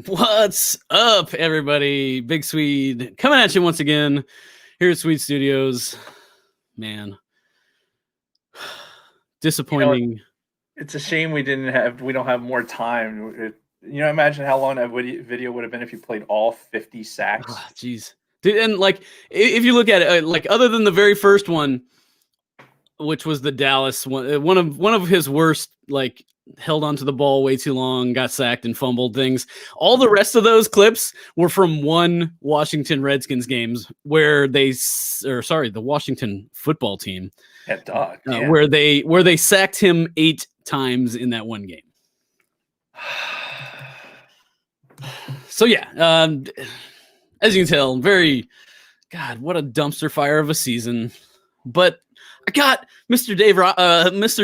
What's up, everybody? Big Swede coming at you once again here at Swede Studios. Man, disappointing. It's a shame we don't have more time. Imagine how long that video would have been if you played all 50 sacks. Jeez, dude, and like if you look at it, like other than the very first one, which was the Dallas one of his worst, like held onto the ball way too long, got sacked and fumbled things. All the rest of those clips were from one Washington Redskins games where the Washington football team, where they sacked him 8 times in that one game. So yeah, as you can tell, what a dumpster fire of a season. But I got Mr.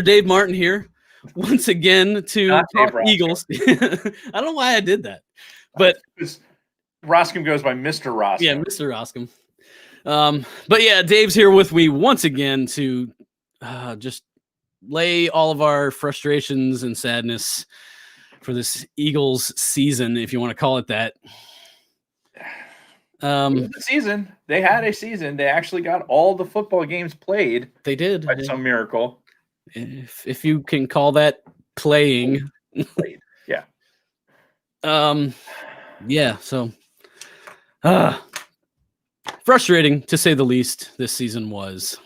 Dave Martin here once again to talk Eagles. I don't know why I did that, but Roscom goes by Mr. Roscom. Yeah, Mr. Roscom. But yeah, Dave's here with me once again to just lay all of our frustrations and sadness for this Eagles season, if you want to call it that. The season. They had a season. They actually got all the football games played. They did. By some miracle. If you can call that playing. Yeah. Yeah, so frustrating to say the least this season was.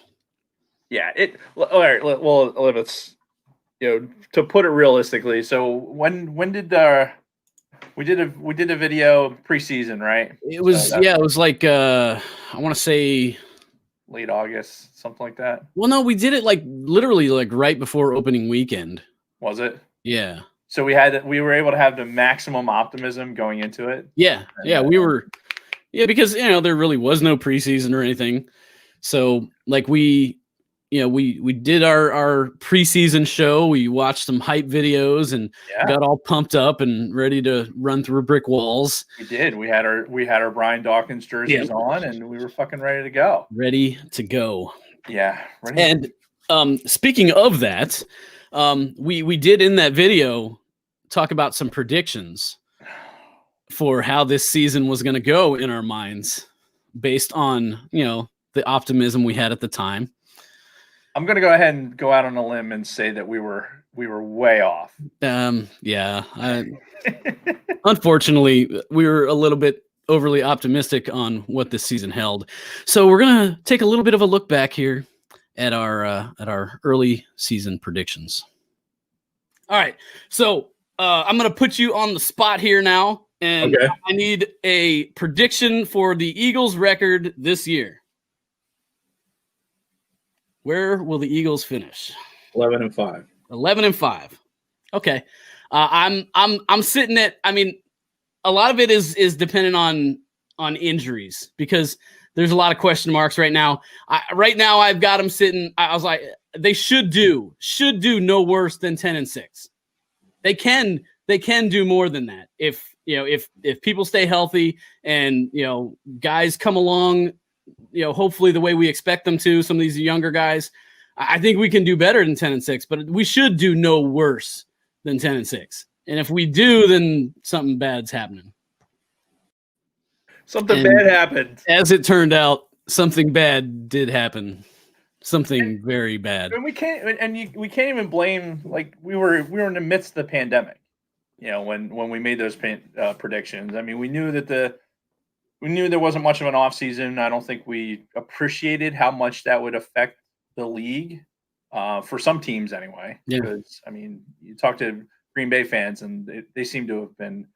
Yeah, all right, well, let's to put it realistically. So when did we did a video preseason, right? It was it was like I want to say late August, something like that. Well, no, we did it like literally like right before opening weekend. Was it? Yeah. So we were able to have the maximum optimism going into it. Yeah. Yeah, we were. Yeah, because there really was no preseason or anything. So like we did our preseason show. We watched some hype videos and got all pumped up and ready to run through brick walls. We did. We had our Brian Dawkins jerseys on, and we were fucking ready to go. Ready to go. Yeah. And speaking of that, we did in that video talk about some predictions for how this season was going to go in our minds based on, the optimism we had at the time. I'm going to go ahead and go out on a limb and say that we were way off. Yeah. Unfortunately, we were a little bit overly optimistic on what this season held. So we're going to take a little bit of a look back here at our early season predictions. All right. So I'm going to put you on the spot here now, and I need a prediction for the Eagles record this year. Where will the Eagles finish? 11-5. 11-5. Okay. I'm sitting at. I mean, a lot of it is dependent on injuries because there's a lot of question marks right now. Right now, I've got them sitting. I was like, they should do no worse than 10-6. They can do more than that if people stay healthy and guys come along. Hopefully the way we expect them to, some of these younger guys, I think we can do better than 10-6, but we should do no worse than 10-6. And if we do, then something bad's happening. Something bad happened. As it turned out, something bad did happen. Something very bad. And we can't even blame, like we were in the midst of the pandemic. When we made those predictions. I mean, we knew there wasn't much of an off season. I don't think we appreciated how much that would affect the league for some teams anyway. Yeah. Because, I mean, you talk to Green Bay fans and they seem to have been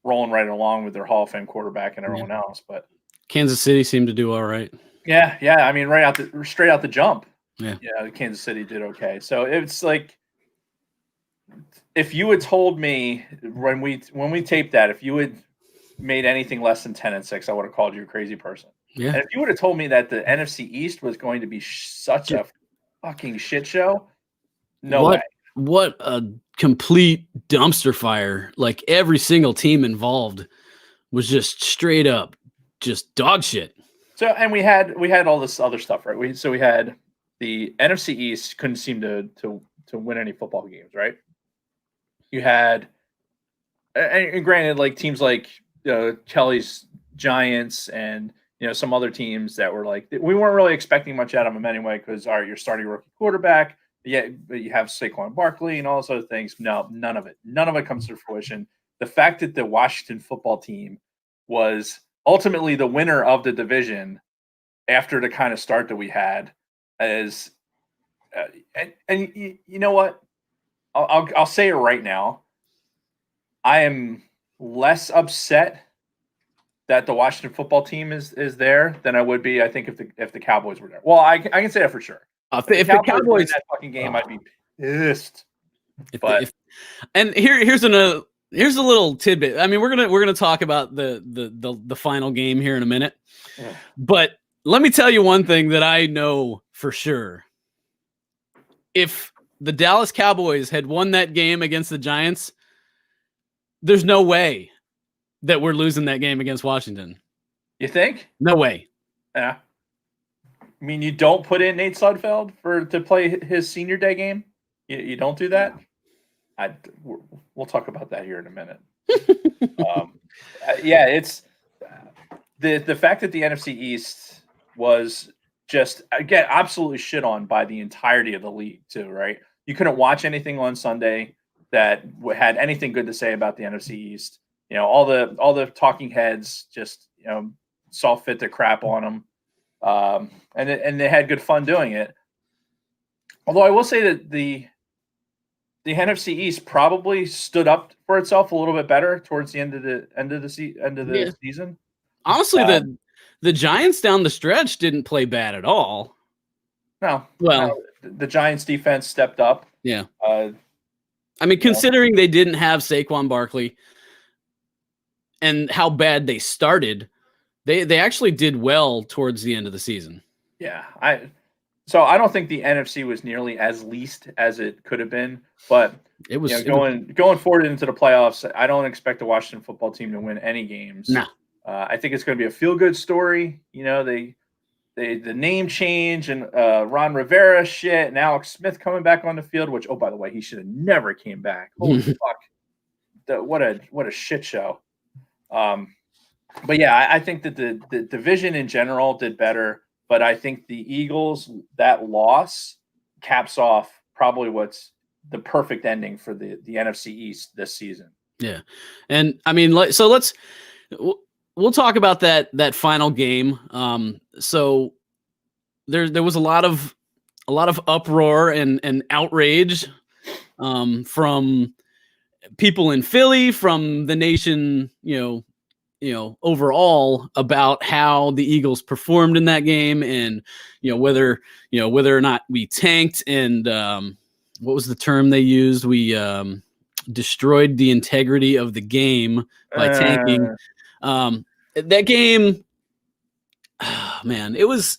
rolling right along with their Hall of Fame quarterback and everyone else. But Kansas City seemed to do all right. Yeah. I mean, straight out the jump. Yeah. Kansas City did okay. So it's like, if you had told me when we taped that, if you had made anything less than 10-6, I would have called you a crazy person. Yeah. And if you would have told me that the NFC East was going to be such a fucking shit show, no way. What a complete dumpster fire. Like every single team involved was just straight up just dog shit. So, and we had all this other stuff, right? We had the NFC East couldn't seem to win any football games, right? You had, and granted, like teams like Kelly's Giants and some other teams that were like, we weren't really expecting much out of them anyway because you're starting rookie quarterback, but you have Saquon Barkley and all those other things. No, none of it comes to fruition. The fact that the Washington football team was ultimately the winner of the division after the kind of start that we had is, and you know what? I'll say it right now. I am less upset that the Washington football team is there than I would be, I think, if the Cowboys were there. Well, I can say that for sure. If the Cowboys were in that fucking game, I'd be pissed. And here's a little tidbit. I mean, we're gonna talk about the final game here in a minute, but let me tell you one thing that I know for sure. If the Dallas Cowboys had won that game against the Giants, there's no way that we're losing that game against Washington. You think? No way. Yeah. I mean, you don't put in Nate Sudfeld to play his senior day game? You don't do that? We'll talk about that here in a minute. Yeah, it's the fact that the NFC East was just, again, absolutely shit on by the entirety of the league too, right? You couldn't watch anything on Sunday that had anything good to say about the NFC East. All the talking heads just saw fit to crap on them, and they had good fun doing it. Although I will say that the NFC East probably stood up for itself a little bit better towards the end of the season. Honestly, the Giants down the stretch didn't play bad at all. No, well, the Giants defense stepped up. Yeah. I mean, considering they didn't have Saquon Barkley and how bad they started, they actually did well towards the end of the season. Yeah, so I don't think the NFC was nearly as least as it could have been, but it was going forward into the playoffs. I don't expect the Washington football team to win any games. No, I think it's going to be a feel-good story. The name change and Ron Rivera shit and Alex Smith coming back on the field, which, oh, by the way, he should have never came back. Holy fuck. What a shit show. But yeah, I think that the division in general did better, but I think the Eagles, that loss caps off probably what's the perfect ending for the NFC East this season. Yeah. And I mean, so we'll talk about that final game. So there was a lot of uproar and outrage from people in Philly, from the nation, overall, about how the Eagles performed in that game, and whether or not we tanked, and what was the term they used? We destroyed the integrity of the game by tanking. That game, man, it was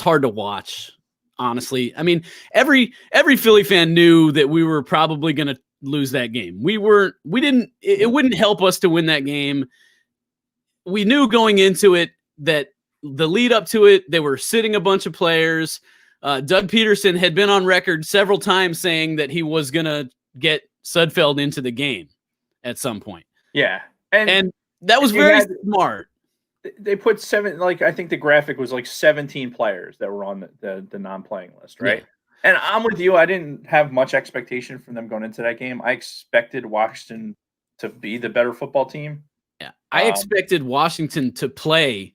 hard to watch, honestly. I mean, every Philly fan knew that we were probably going to lose that game. It wouldn't help us to win that game. We knew going into it that the lead up to it, they were sitting a bunch of players. Doug Peterson had been on record several times saying that he was going to get Sudfeld into the game at some point. Yeah. And that was very smart. They put I think the graphic was like 17 players that were on the non-playing list, right? Yeah. And I'm with you. I didn't have much expectation from them going into that game. I expected Washington to be the better football team. Yeah. I expected Washington to play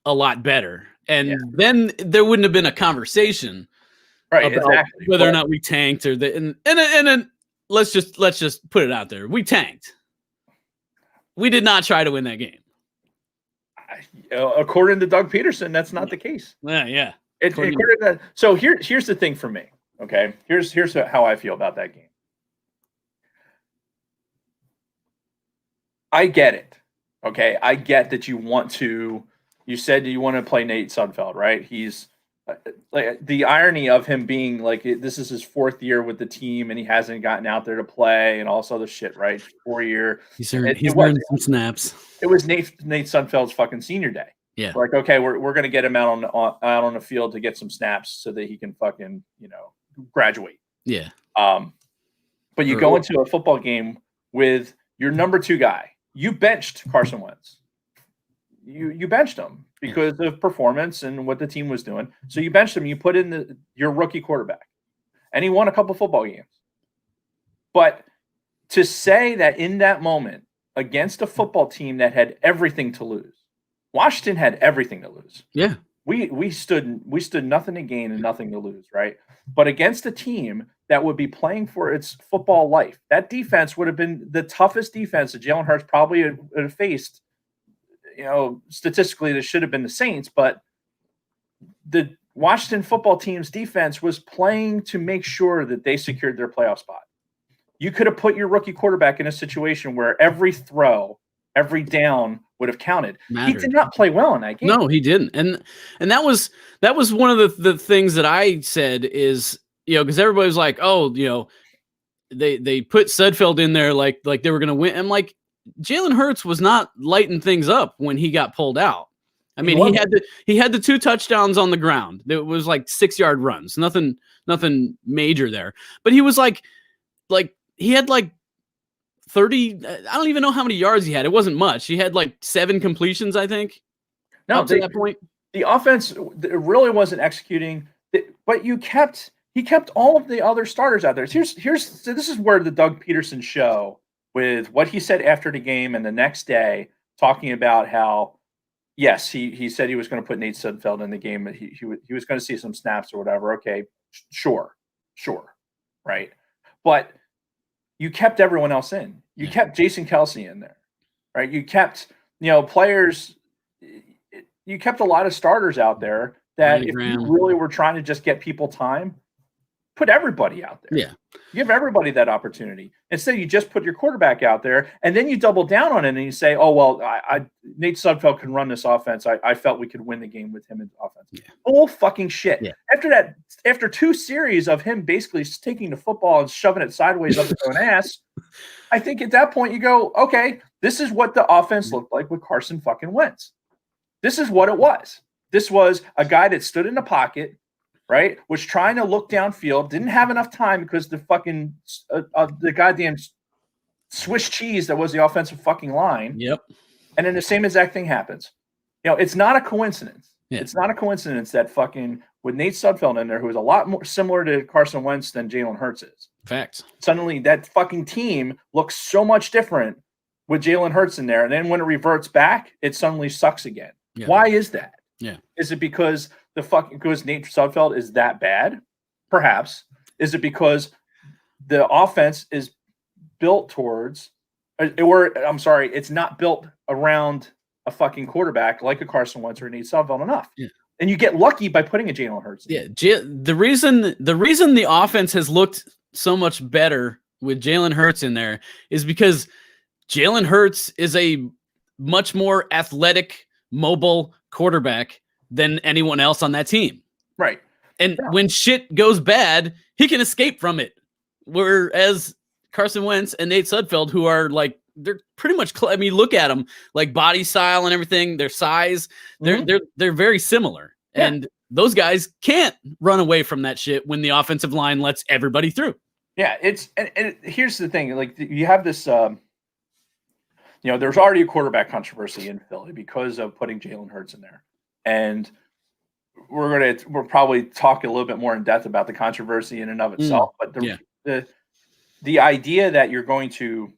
a lot better. And then there wouldn't have been a conversation about whether or not we tanked or and then let's just put it out there. We tanked. We did not try to win that game. According to Doug Peterson, that's not the case. Yeah. So here's the thing for me. Okay, here's how I feel about that game. I get it. Okay, I get that you want to. You said you want to play Nate Sudfeld, right? He's like the irony of him being like this is his fourth year with the team and he hasn't gotten out there to play and all this other shit, right? 4 year. He's earned some snaps. It was Nate Sudfeld's fucking senior day. Yeah. Like, okay, we're gonna get him out on the field to get some snaps so that he can fucking graduate. Yeah. But you go into a football game with your number 2 guy. You benched Carson Wentz. You benched him because of performance and what the team was doing. So you benched him. You put in your rookie quarterback, and he won a couple football games. But to say that in that moment against a football team that had everything to lose, Washington had everything to lose. Yeah. We stood nothing to gain and nothing to lose, right? But against a team that would be playing for its football life, that defense would have been the toughest defense that Jalen Hurts probably had faced. You know, statistically, this should have been the Saints, but the Washington football team's defense was playing to make sure that they secured their playoff spot. You could have put your rookie quarterback in a situation where every throw, every down would have counted. Mattered. He did not play well in that game. No, he didn't. And that was one of the things that I said is, you know, because everybody was like, oh, you know, they put Sudfeld in there like they were going to win. I'm like, Jalen Hurts was not lighting things up when he got pulled out. I mean, he had the 2 touchdowns on the ground. It was like 6-yard runs, nothing major there. But he was like he had like 30. I don't even know how many yards he had. It wasn't much. He had like 7 completions, I think. No, to that point, the offense really wasn't executing. But he kept all of the other starters out there. So this is where the Doug Peterson show, with what he said after the game and the next day, talking about how, yes, he said he was going to put Nate Sudfeld in the game, but he was going to see some snaps or whatever. Okay, sure, right? But you kept everyone else in. You kept Jason Kelce in there, right? You kept, players. You kept a lot of starters out there that if you really were trying to just get people time, put everybody out there. Yeah. Give everybody that opportunity. Instead, you just put your quarterback out there, and then you double down on it, and you say, oh, well, Nate Sudfeld can run this offense. I felt we could win the game with him in the offense. Yeah. Bull fucking shit. Yeah. After 2 series of him basically taking the football and shoving it sideways up his own ass, I think at that point you go, okay, this is what the offense looked like with Carson fucking Wentz. This is what it was. This was a guy that stood in the pocket, right? Was trying to look downfield, didn't have enough time because the fucking the goddamn Swiss cheese that was the offensive fucking line. Yep. And then the same exact thing happens. It's not a coincidence. Yeah. It's not a coincidence that fucking with Nate Sudfeld in there, who is a lot more similar to Carson Wentz than Jalen Hurts is. Facts. Suddenly that fucking team looks so much different with Jalen Hurts in there. And then when it reverts back, it suddenly sucks again. Yeah. Why is that? Yeah. Is it because because Nate Sudfeld is that bad? Perhaps. Is it because the offense is built towards, it's not built around a fucking quarterback like a Carson Wentz or Nate Sudfeld enough? Yeah. And you get lucky by putting a Jalen Hurts in. Yeah. The reason the offense has looked so much better with Jalen Hurts in there is because Jalen Hurts is a much more athletic, mobile quarterback than anyone else on that team. Right. And when shit goes bad, he can escape from it. Whereas Carson Wentz and Nate Sudfeld, who are like, they're pretty much, look at them, like body style and everything, their size, they're very similar. Yeah. And those guys can't run away from that shit when the offensive line lets everybody through. Yeah. And here's the thing, like you have this, there's already a quarterback controversy in Philly because of putting Jalen Hurts in there. And we'll probably talk a little bit more in depth about the controversy in and of itself. But the idea that you're going to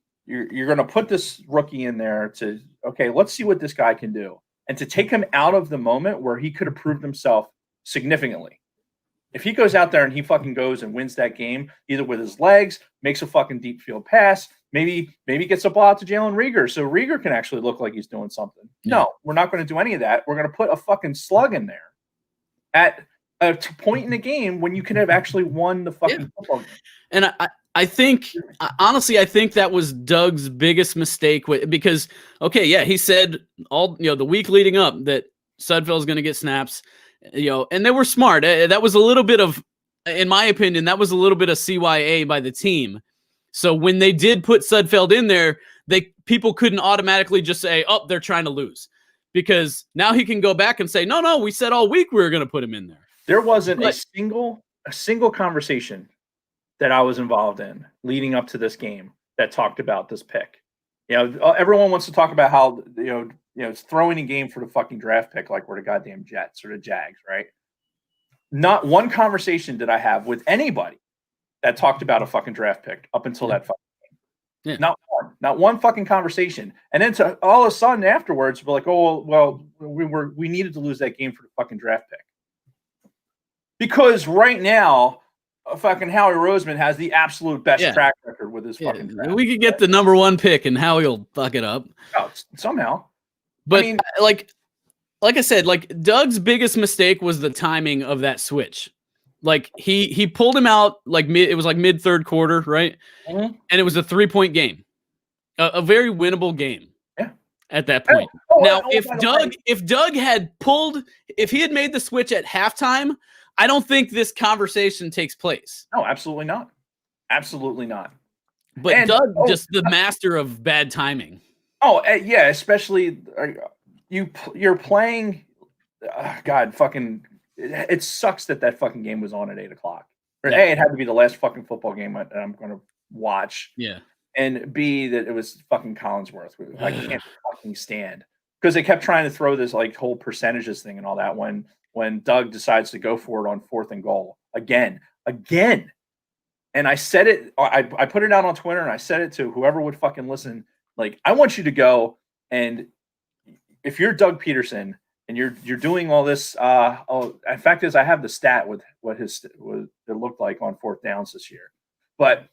put this rookie in there to, okay, let's see what this guy can do. And to take him out of the moment where he could have proved himself significantly. If he goes out there and he fucking goes and wins that game, either with his legs, makes a fucking deep field pass, maybe gets a ball out to Jalen Reagor so Reagor can actually look like he's doing something. Yeah. No, we're not going to do any of that. We're going to put a fucking slug in there at a point in the game when you could have actually won the fucking football game. And I think, honestly, I that was Doug's biggest mistake because, okay, yeah, he said all, the week leading up that Sudfeld's going to get snaps, and they were smart. That was a little bit of, in my opinion, that was a little bit of CYA by the team. So when they did put Sudfeld in there, people couldn't automatically just say, oh, they're trying to lose. Because now he can go back and say, no, we said all week we were going to put him in there. There wasn't a single conversation that I was involved in leading up to this game that talked about this pick. Everyone wants to talk about how it's throwing a game for the fucking draft pick like we're the goddamn Jets or the Jags, right? Not one conversation did I have with anybody that talked about a fucking draft pick up until that fucking game. Yeah. Not one fucking conversation. And then all of a sudden afterwards, we're like, oh well, we needed to lose that game for the fucking draft pick. Because right now, fucking Howie Roseman has the absolute best track record with his fucking draft. We could get the number one pick and Howie will fuck it up. Oh, somehow. But like I said, like Doug's biggest mistake was the timing of that switch. Like he pulled him out like it was like mid third quarter, right? Mm-hmm. And it was a 3-point game, a very winnable game. Yeah. At that point. If Doug had made the switch at halftime, I don't think this conversation takes place. No, absolutely not. Absolutely not. But Doug, just the master of bad timing. Oh yeah, especially you're playing. God, fucking. It sucks that fucking game was on at 8:00. Or A, it had to be the last fucking football game that I'm going to watch. Yeah. And B, that it was fucking Collinsworth. I can't fucking stand because they kept trying to throw this like whole percentages thing and all that when Doug decides to go for it on 4th and goal again. And I said it. I put it out on Twitter and I said it to whoever would fucking listen. Like, I want you to go and if you're Doug Peterson. And you're doing all this. In fact, I have the stat with what it looked like on 4th downs this year. But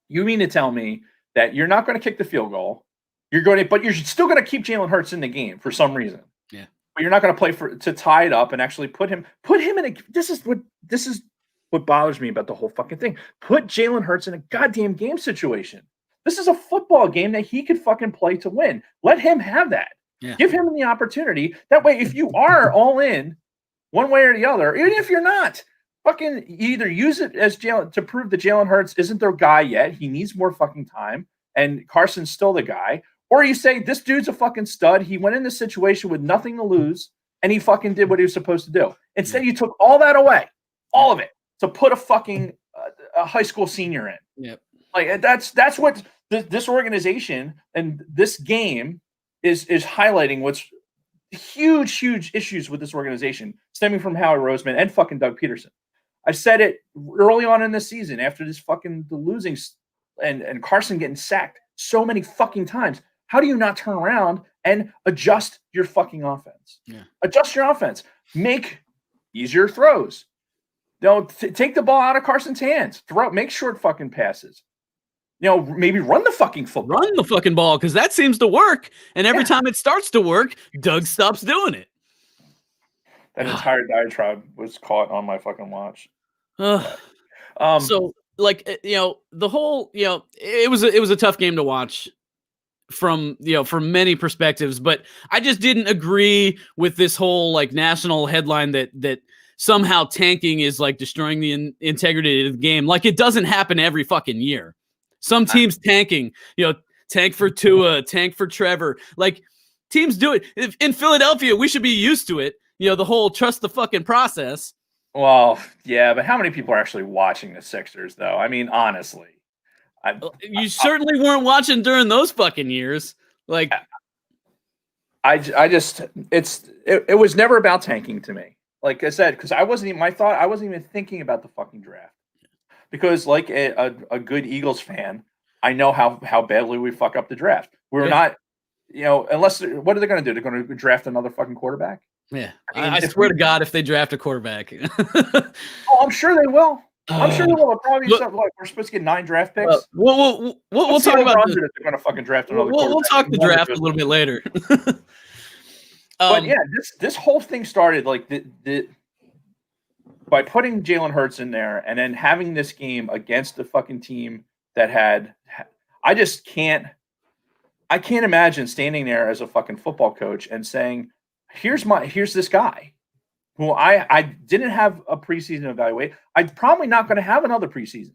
you mean to tell me that you're not going to kick the field goal? But you're still going to keep Jalen Hurts in the game for some reason. Yeah. But you're not going to play to tie it up and actually put him in a. This is what bothers me about the whole fucking thing. Put Jalen Hurts in a goddamn game situation. This is a football game that he could fucking play to win. Let him have that. Yeah. Give him the opportunity. That way, if you are all in one way or the other, even if you're not, fucking either use it as to prove that Jalen Hurts isn't their guy yet. He needs more fucking time. And Carson's still the guy. Or you say, this dude's a fucking stud. He went in this situation with nothing to lose, and he fucking did what he was supposed to do. Instead, you took all that away, all of it, to put a fucking a high school senior in. Yep. Like, that's what this organization and this game is highlighting what's huge issues with this organization stemming from Howie Roseman and fucking Doug Peterson. I said it early on in the season after this fucking the losing and Carson getting sacked so many fucking times. How do you not turn around and adjust your fucking offense? Yeah. Adjust your offense. Make easier throws. Take the ball out of Carson's hands. Make short fucking passes. Maybe run the fucking football. Run the fucking ball, because that seems to work. And every time it starts to work, Doug stops doing it. That entire diatribe was caught on my fucking watch. So, like, the whole, it was a tough game to watch from many perspectives. But I just didn't agree with this whole, like, national headline that somehow tanking is, like, destroying the integrity of the game. Like, it doesn't happen every fucking year. Some teams tanking, tank for Tua, tank for Trevor. Like, teams do it. In Philadelphia, we should be used to it. The whole trust the fucking process. Well, yeah, but how many people are actually watching the Sixers, though? I mean, honestly. You certainly weren't watching during those fucking years. Like, it was never about tanking to me. Like I said, because I wasn't even thinking about the fucking draft. Because like a good Eagles fan, I know how badly we fuck up the draft. We're not, unless what are they going to do? They're going to draft another fucking quarterback. Yeah, I swear to God, if they draft a quarterback, I'm sure they will. I'm sure they will. It'll probably be something like we're supposed to get 9 draft picks. We'll talk about if they're going to fucking draft another. We'll talk the draft a little bit later. But yeah, this whole thing started like by putting Jalen Hurts in there and then having this game against the fucking team that I can't imagine standing there as a fucking football coach and saying, here's this guy who I didn't have a preseason evaluate. I'm probably not going to have another preseason.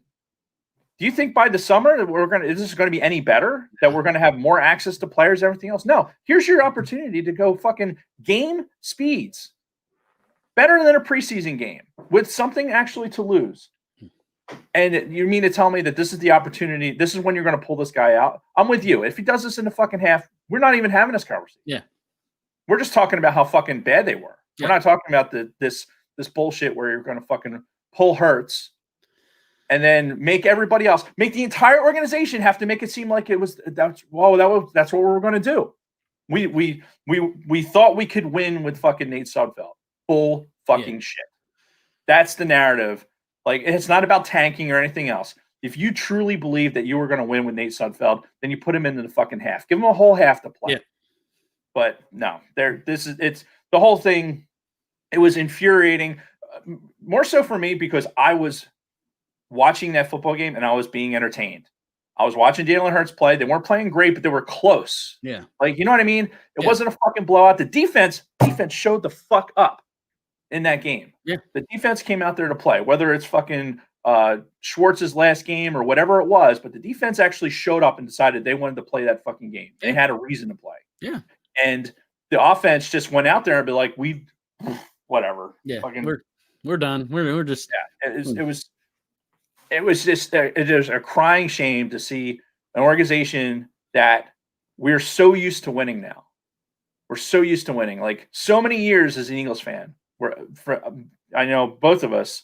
Do you think by the summer that this is going to be any better? That we're going to have more access to players, everything else? No. Here's your opportunity to go fucking game speeds. Better than a preseason game with something actually to lose. And you mean to tell me that this is the opportunity? This is when you're going to pull this guy out? I'm with you. If he does this in the fucking half, we're not even having this conversation. Yeah. We're just talking about how fucking bad they were. Yeah. We're not talking about this bullshit where you're going to fucking pull Hurts and then make everybody else, make the entire organization have to make it seem like that's what we're going to do. We thought we could win with fucking Nate Sudfeld. Bull fucking shit. That's the narrative. Like, it's not about tanking or anything else. If you truly believe that you were going to win with Nate Sudfeld, then you put him into the fucking half. Give him a whole half to play. Yeah. But no, it's the whole thing. It was infuriating, more so for me because I was watching that football game and I was being entertained. I was watching Jalen Hurts play. They weren't playing great, but they were close. Yeah. Like, you know what I mean? It wasn't a fucking blowout. The defense showed the fuck up in that game. Yeah. The defense came out there to play, whether it's fucking Schwartz's last game or whatever it was, but the defense actually showed up and decided they wanted to play that fucking game. They had a reason to play. Yeah. And the offense just went out there and be like, whatever. Yeah. Fucking, we're done. We're just it was just a crying shame to see an organization that we're so used to winning now. We're so used to winning. Like, so many years as an Eagles fan, I know both of us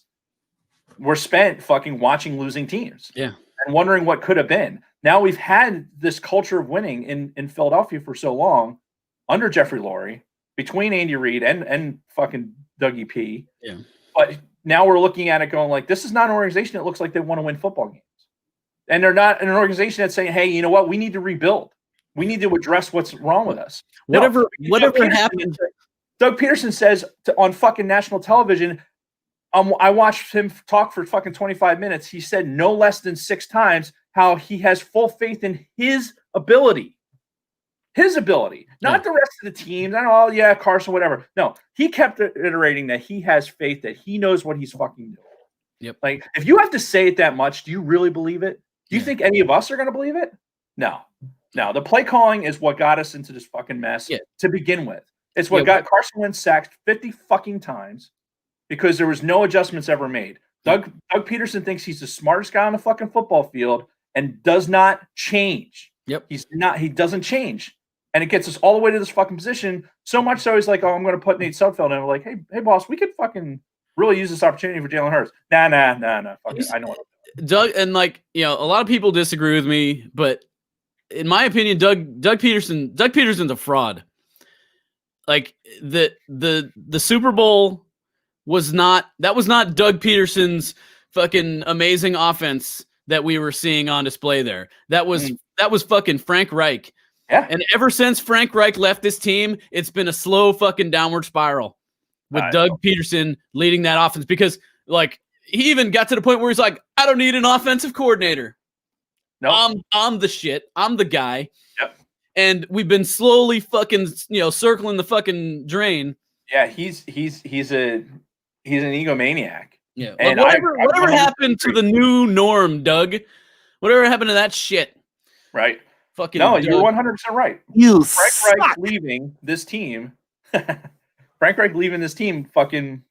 were spent fucking watching losing teams. Yeah. And wondering what could have been. Now we've had this culture of winning in Philadelphia for so long under Jeffrey Lurie, between Andy Reid and fucking Dougie P. Yeah. But now we're looking at it going like, this is not an organization that looks like they want to win football games. And they're not an organization that's saying, hey, you know what? We need to rebuild. We need to address what's wrong with us. Whatever happened. Doug Peterson says on fucking national television, I watched him talk for fucking 25 minutes. He said no less than 6 times how he has full faith in his ability. His ability, not the rest of the teams. I know, Carson, whatever. No, he kept iterating that he has faith, that he knows what he's fucking doing. Yep. Like, if you have to say it that much, do you really believe it? Do you think any of us are going to believe it? No. The play calling is what got us into this fucking mess to begin with. It's what got Carson Wentz sacked 50 fucking times because there was no adjustments ever made. Doug Peterson thinks he's the smartest guy on the fucking football field and does not change. Yep. He doesn't change. And it gets us all the way to this fucking position. So much so he's like, oh, I'm going to put Nate Sudfeld in. And we're like, hey, boss, we could fucking really use this opportunity for Jalen Hurts. Nah. Fuck it. I know what I'm doing. Doug, and a lot of people disagree with me, but in my opinion, Doug Peterson's a fraud. Like, the Super Bowl was not Doug Peterson's fucking amazing offense that we were seeing on display there. That was fucking Frank Reich. Yeah. And ever since Frank Reich left this team, it's been a slow fucking downward spiral with Doug Peterson leading that offense, because he even got to the point where he's like, I don't need an offensive coordinator. No, I'm the shit. I'm the guy. Yep. And we've been slowly fucking, circling the fucking drain. Yeah, he's an egomaniac. Yeah. And whatever happened to the new norm, Doug? Whatever happened to that shit? Right. Fucking no, Doug. you're 100% right. Frank Reich leaving this team. Frank Reich leaving this team. Fucking.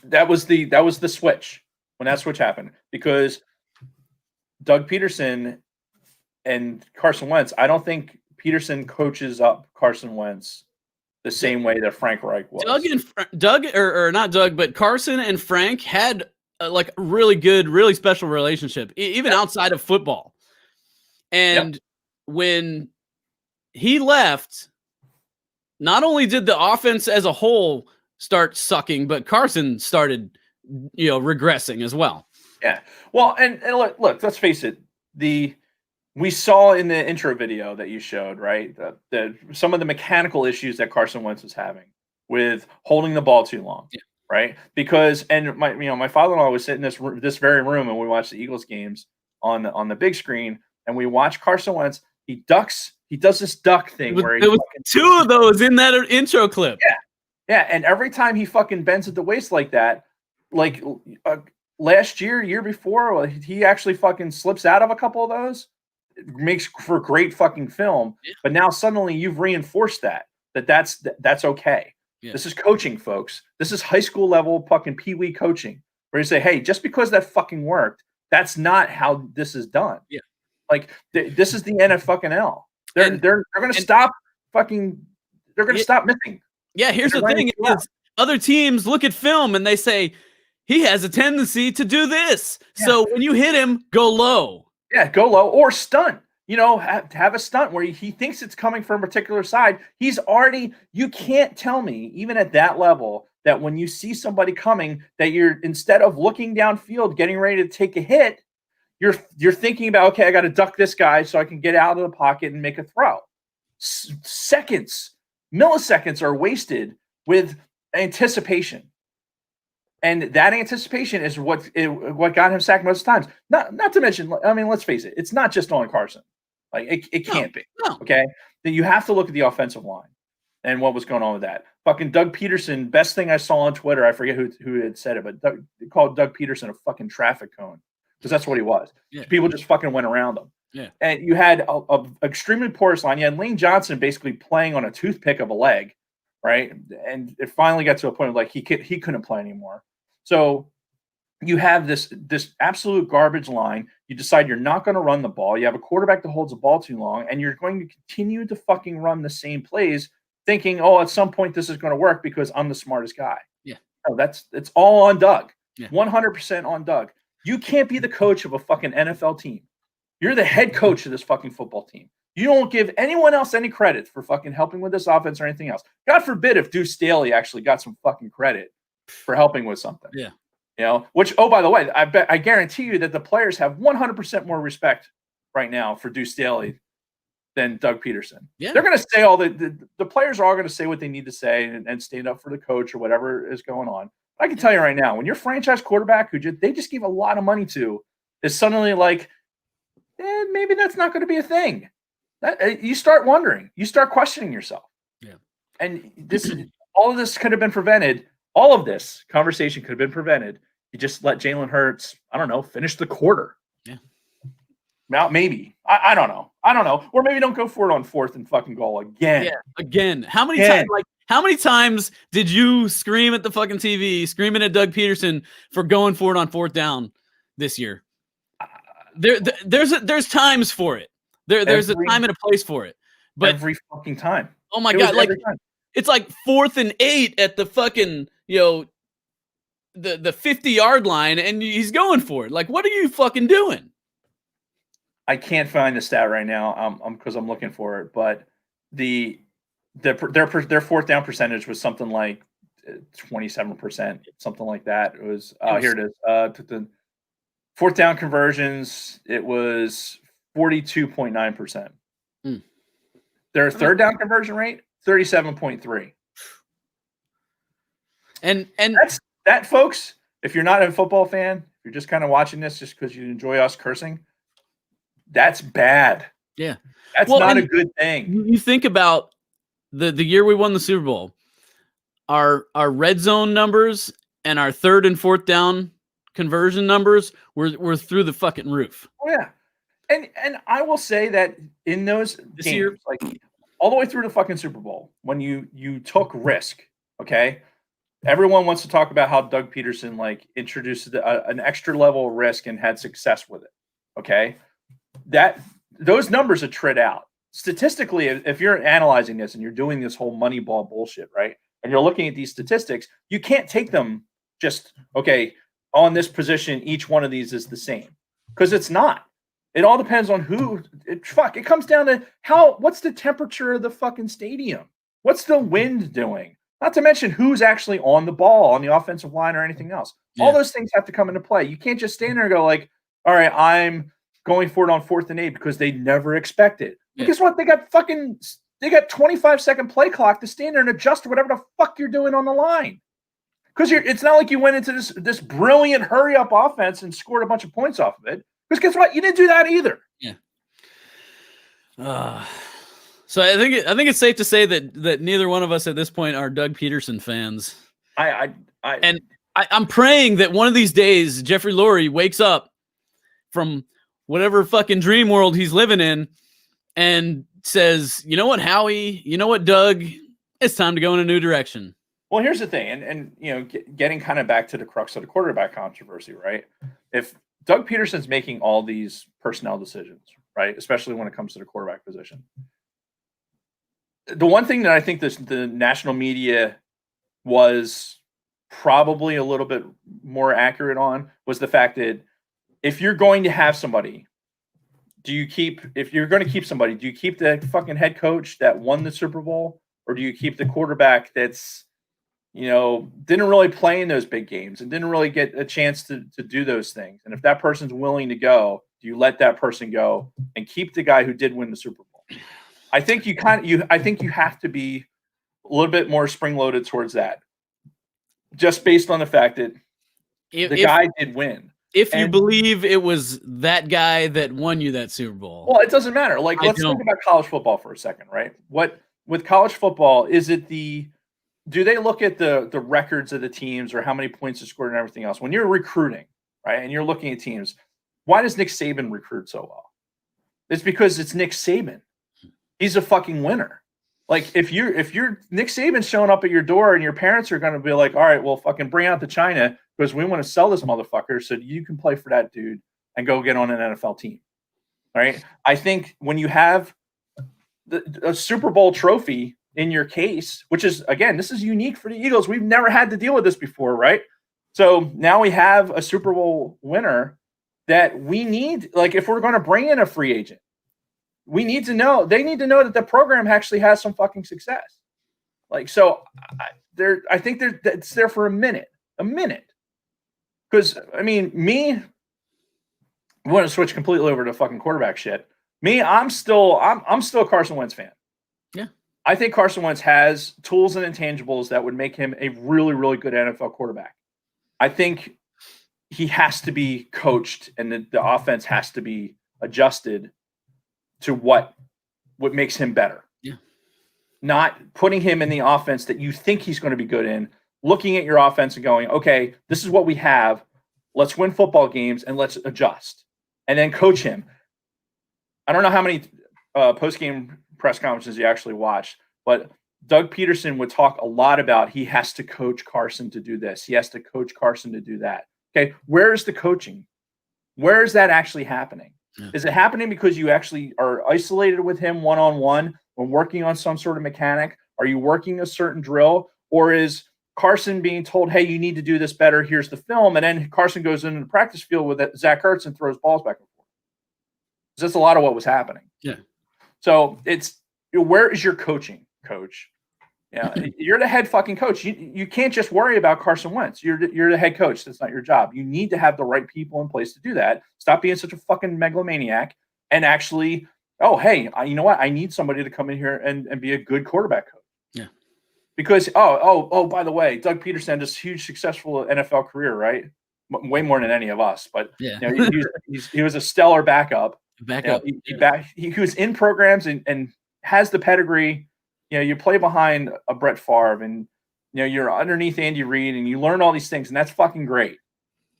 That was the switch when that switch happened, because Doug Peterson and Carson Wentz. I don't think Peterson coaches up Carson Wentz the same way that Frank Reich was. But Carson and Frank had a really good, really special relationship, even outside of football. And when he left, not only did the offense as a whole start sucking, but Carson started, regressing as well. Yeah. Well, and look, let's face it. We saw in the intro video that you showed, right, some of the mechanical issues that Carson Wentz was having with holding the ball too long, right? Because, and my father-in-law was sitting in this very room, and we watched the Eagles games on the big screen. And we watch Carson Wentz. He ducks. He does this duck thing where there was 2 of those in that intro clip. Yeah. And every time he fucking bends at the waist like that, last year before, he actually fucking slips out of a couple of those. It makes for great fucking film. Yeah. But now suddenly you've reinforced that's okay. Yeah. This is coaching, folks. This is high school level fucking pee-wee coaching. where you say, hey, just because that fucking worked, that's not how this is done. Yeah. Like this is the NFL. They're going to stop fucking. They're going to stop missing. Yeah. Here's the thing: is other teams look at film and they say he has a tendency to do this. Yeah. So when you hit him, go low. Yeah, go low or stunt. You know, have a stunt where he thinks it's coming from a particular side. He's already. You can't tell me, even at that level, that when you see somebody coming, that you're, instead of looking downfield, getting ready to take a hit, you're thinking about, okay, I got to duck this guy so I can get out of the pocket and make a throw. Seconds, milliseconds are wasted with anticipation. And that anticipation is what got him sacked most times. Not to mention, I mean, let's face it, it's not just on Carson. Like it can't be. No. Okay. Then you have to look at the offensive line and what was going on with that. Fucking Doug Peterson, best thing I saw on Twitter, I forget who had said it, but they called Doug Peterson a fucking traffic cone. Because that's what he was. Yeah. People just fucking went around him. Yeah. And you had a extremely porous line. You had Lane Johnson basically playing on a toothpick of a leg, right? And it finally got to a point of like he couldn't play anymore. So you have this absolute garbage line. You decide you're not going to run the ball. You have a quarterback that holds the ball too long, and you're going to continue to fucking run the same plays, thinking, oh, at some point this is going to work because I'm the smartest guy. Yeah. No, it's all on Doug. Yeah. 100% on Doug. You can't be the coach of a fucking NFL team. You're the head coach of this fucking football team. You don't give anyone else any credit for fucking helping with this offense or anything else. God forbid if Deuce Staley actually got some fucking credit for helping with something. Yeah. You know, which, oh, by the way, I guarantee you that the players have 100% more respect right now for Deuce Staley than Doug Peterson. Yeah. They're going to say the players are all going to say what they need to say and stand up for the coach or whatever is going on. I can tell you right now, when your franchise quarterback who they just gave a lot of money to is suddenly like, maybe that's not going to be a thing. You start wondering, you start questioning yourself. Yeah. And all of this could have been prevented. All of this conversation could have been prevented. You just let Jalen Hurts, I don't know, finish the quarter. Yeah. Now, maybe. I don't know. Or maybe don't go for it on 4th and fucking goal again. Yeah. Again. How many times did you scream at the fucking TV, screaming at Doug Peterson for going for it on 4th down this year? There's times for it. There's a time and a place for it. But every fucking time. Oh my God. Like it's like 4th and 8 at the fucking, the 50-yard line and he's going for it. Like, what are you fucking doing? I can't find the stat right now. Because I'm looking for it, but their 4th down percentage was something like 27%, something like that. It was here it is. The 4th down conversions, it was 42.9%. Their 3rd down conversion rate, 37.3. And that, folks, if you're not a football fan, if you're just kind of watching this just because you enjoy us cursing, that's bad. Yeah. That's not a good thing. You think about the year we won the Super Bowl, our red zone numbers and our 3rd and 4th down conversion numbers were through the fucking roof. Oh yeah. And I will say that in those this games, year, like all the way through the fucking Super Bowl, when you took risk, okay? Everyone wants to talk about how Doug Peterson like introduced an extra level of risk and had success with it. Okay. Those numbers are trid out. Statistically, if you're analyzing this and you're doing this whole Moneyball bullshit, right? And you're looking at these statistics, you can't take them just, okay, on this position, each one of these is the same. Because it's not. It all depends on who. It comes down to what's the temperature of the fucking stadium? What's the wind doing? Not to mention who's actually on the ball, on the offensive line or anything else. Yeah. All those things have to come into play. You can't just stand there and go like, all right, I'm going for it on 4th and 8 because they never expect it. Yeah. Guess what? They got 25-second play clock to stand there and adjust to whatever the fuck you're doing on the line. Because it's not like you went into this brilliant hurry-up offense and scored a bunch of points off of it. Because guess what? You didn't do that either. Yeah. So I think it's safe to say that neither one of us at this point are Doug Peterson fans. I'm praying that one of these days Jeffrey Lurie wakes up from whatever fucking dream world he's living in and says, you know what, Howie, you know what, Doug, it's time to go in a new direction. Well, here's the thing, and getting kind of back to the crux of the quarterback controversy, right? If Doug Peterson's making all these personnel decisions, right, especially when it comes to the quarterback position, the one thing that I think the national media was probably a little bit more accurate on was the fact that if you're going to have somebody, if you're going to keep somebody, do you keep the fucking head coach that won the Super Bowl, or do you keep the quarterback that's didn't really play in those big games and didn't really get a chance to do those things? And if that person's willing to go, do you let that person go and keep the guy who did win the Super Bowl? I think I think you have to be a little bit more spring-loaded towards that, just based on the fact that the guy did win. If you believe it was that guy that won you that Super Bowl. Well, it doesn't matter. Like, let's think about college football for a second, right? With college football, do they look at the records of the teams or how many points they scored and everything else? When you're recruiting, right, and you're looking at teams, why does Nick Saban recruit so well? It's because it's Nick Saban. He's a fucking winner. Like, if you're Nick Saban showing up at your door and your parents are going to be like, all right, well, fucking bring out the China because we want to sell this motherfucker so you can play for that dude and go get on an NFL team. All right. I think when you have a Super Bowl trophy in your case, which is, again, this is unique for the Eagles. We've never had to deal with this before, right? So now we have a Super Bowl winner that we need. Like, if we're going to bring in a free agent, they need to know that the program actually has some fucking success. Like, so I think it's there for a minute. Because, I mean, I want to switch completely over to fucking quarterback shit. I'm still a Carson Wentz fan. Yeah. I think Carson Wentz has tools and intangibles that would make him a really, really good NFL quarterback. I think he has to be coached and the offense has to be adjusted to what makes him better. Yeah. Not putting him in the offense that you think he's going to be good in, looking at your offense and going, okay, this is what we have. Let's win football games and let's adjust. And then coach him. I don't know how many post-game press conferences you actually watched, but Doug Peterson would talk a lot about he has to coach Carson to do this. He has to coach Carson to do that. Okay, where is the coaching? Where is that actually happening? Yeah. Is it happening because you actually are isolated with him one-on-one when working on some sort of mechanic? Are you working a certain drill? Or is Carson being told, hey, you need to do this better, here's the film, and then Carson goes into the practice field with Zach Ertz and throws balls back and forth? That's a lot of what was happening. Yeah. So where is your coaching, coach? Yeah, you're the head fucking coach. You can't just worry about Carson Wentz. You're the head coach. That's not your job. You need to have the right people in place to do that. Stop being such a fucking megalomaniac and actually, oh, hey, you know what? I need somebody to come in here and be a good quarterback coach. Yeah. Because, by the way, Doug Peterson had this huge successful NFL career, right? Way more than any of us. But yeah. He was a stellar backup. He was in programs and has the pedigree. You play behind a Brett Favre and, you're underneath Andy Reid and you learn all these things and that's fucking great.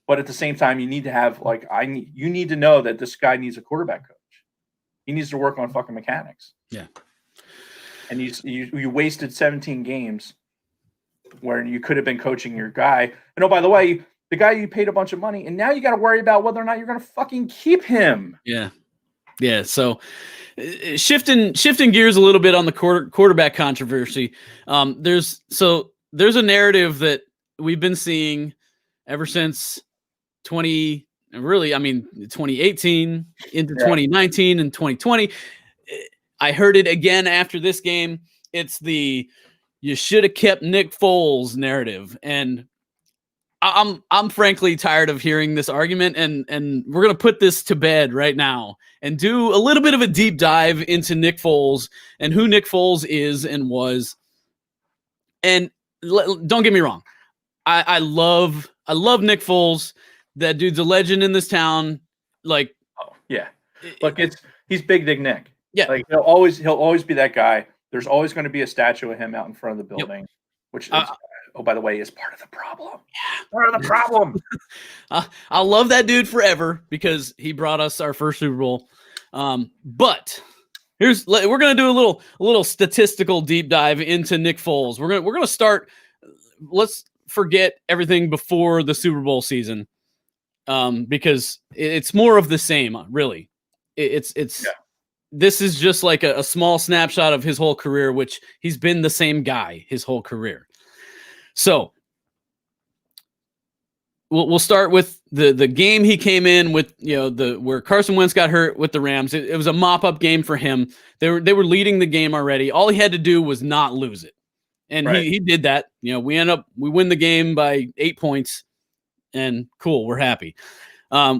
But at the same time, you need to have you need to know that this guy needs a quarterback coach. He needs to work on fucking mechanics. Yeah. And you wasted 17 games where you could have been coaching your guy. And, oh, by the way, the guy you paid a bunch of money and now you got to worry about whether or not you're going to fucking keep him. Yeah. Yeah. So, shifting gears a little bit on the quarterback controversy. There's a narrative that we've been seeing ever since 2018 into 2019 and 2020. I heard it again after this game. It's the you should have kept Nick Foles narrative, and I'm frankly tired of hearing this argument, and we're going to put this to bed right now and do a little bit of a deep dive into Nick Foles and who Nick Foles is and was. And don't get me wrong. I love Nick Foles. That dude's a legend in this town. Like, oh, yeah. Look, he's Big Dick Nick. Yeah. Like he'll always be that guy. There's always going to be a statue of him out in front of the building, which is, oh, by the way, is part of the problem. Yeah. Part of the problem. I'll love that dude forever because he brought us our first Super Bowl. But we're going to do a little statistical deep dive into Nick Foles. We're going to start let's forget everything before the Super Bowl season, because it's more of the same, really. It's This is just like a small snapshot of his whole career, which he's been the same guy his whole career. So we'll start with the game he came in with, where Carson Wentz got hurt with the Rams. It was a mop-up game for him. They were leading the game already. All he had to do was not lose it. And he did that. We win the game by 8 points, and cool, we're happy.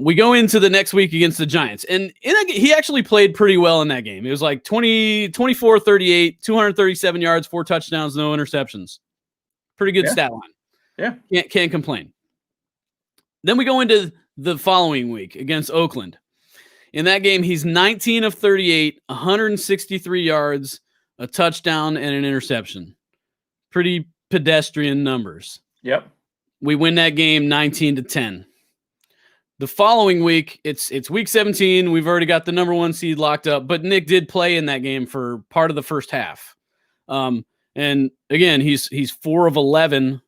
We go into the next week against the Giants, and he actually played pretty well in that game. It was like 24-38, 237 yards, 4 touchdowns, no interceptions. Pretty good stat line. Yeah. Can't complain. Then we go into the following week against Oakland. In that game, he's 19 of 38, 163 yards, a touchdown, and an interception. Pretty pedestrian numbers. Yep. We win that game 19-10. The following week, it's week 17. We've already got the number 1 seed locked up, but Nick did play in that game for part of the first half. And again, he's 4 of 11,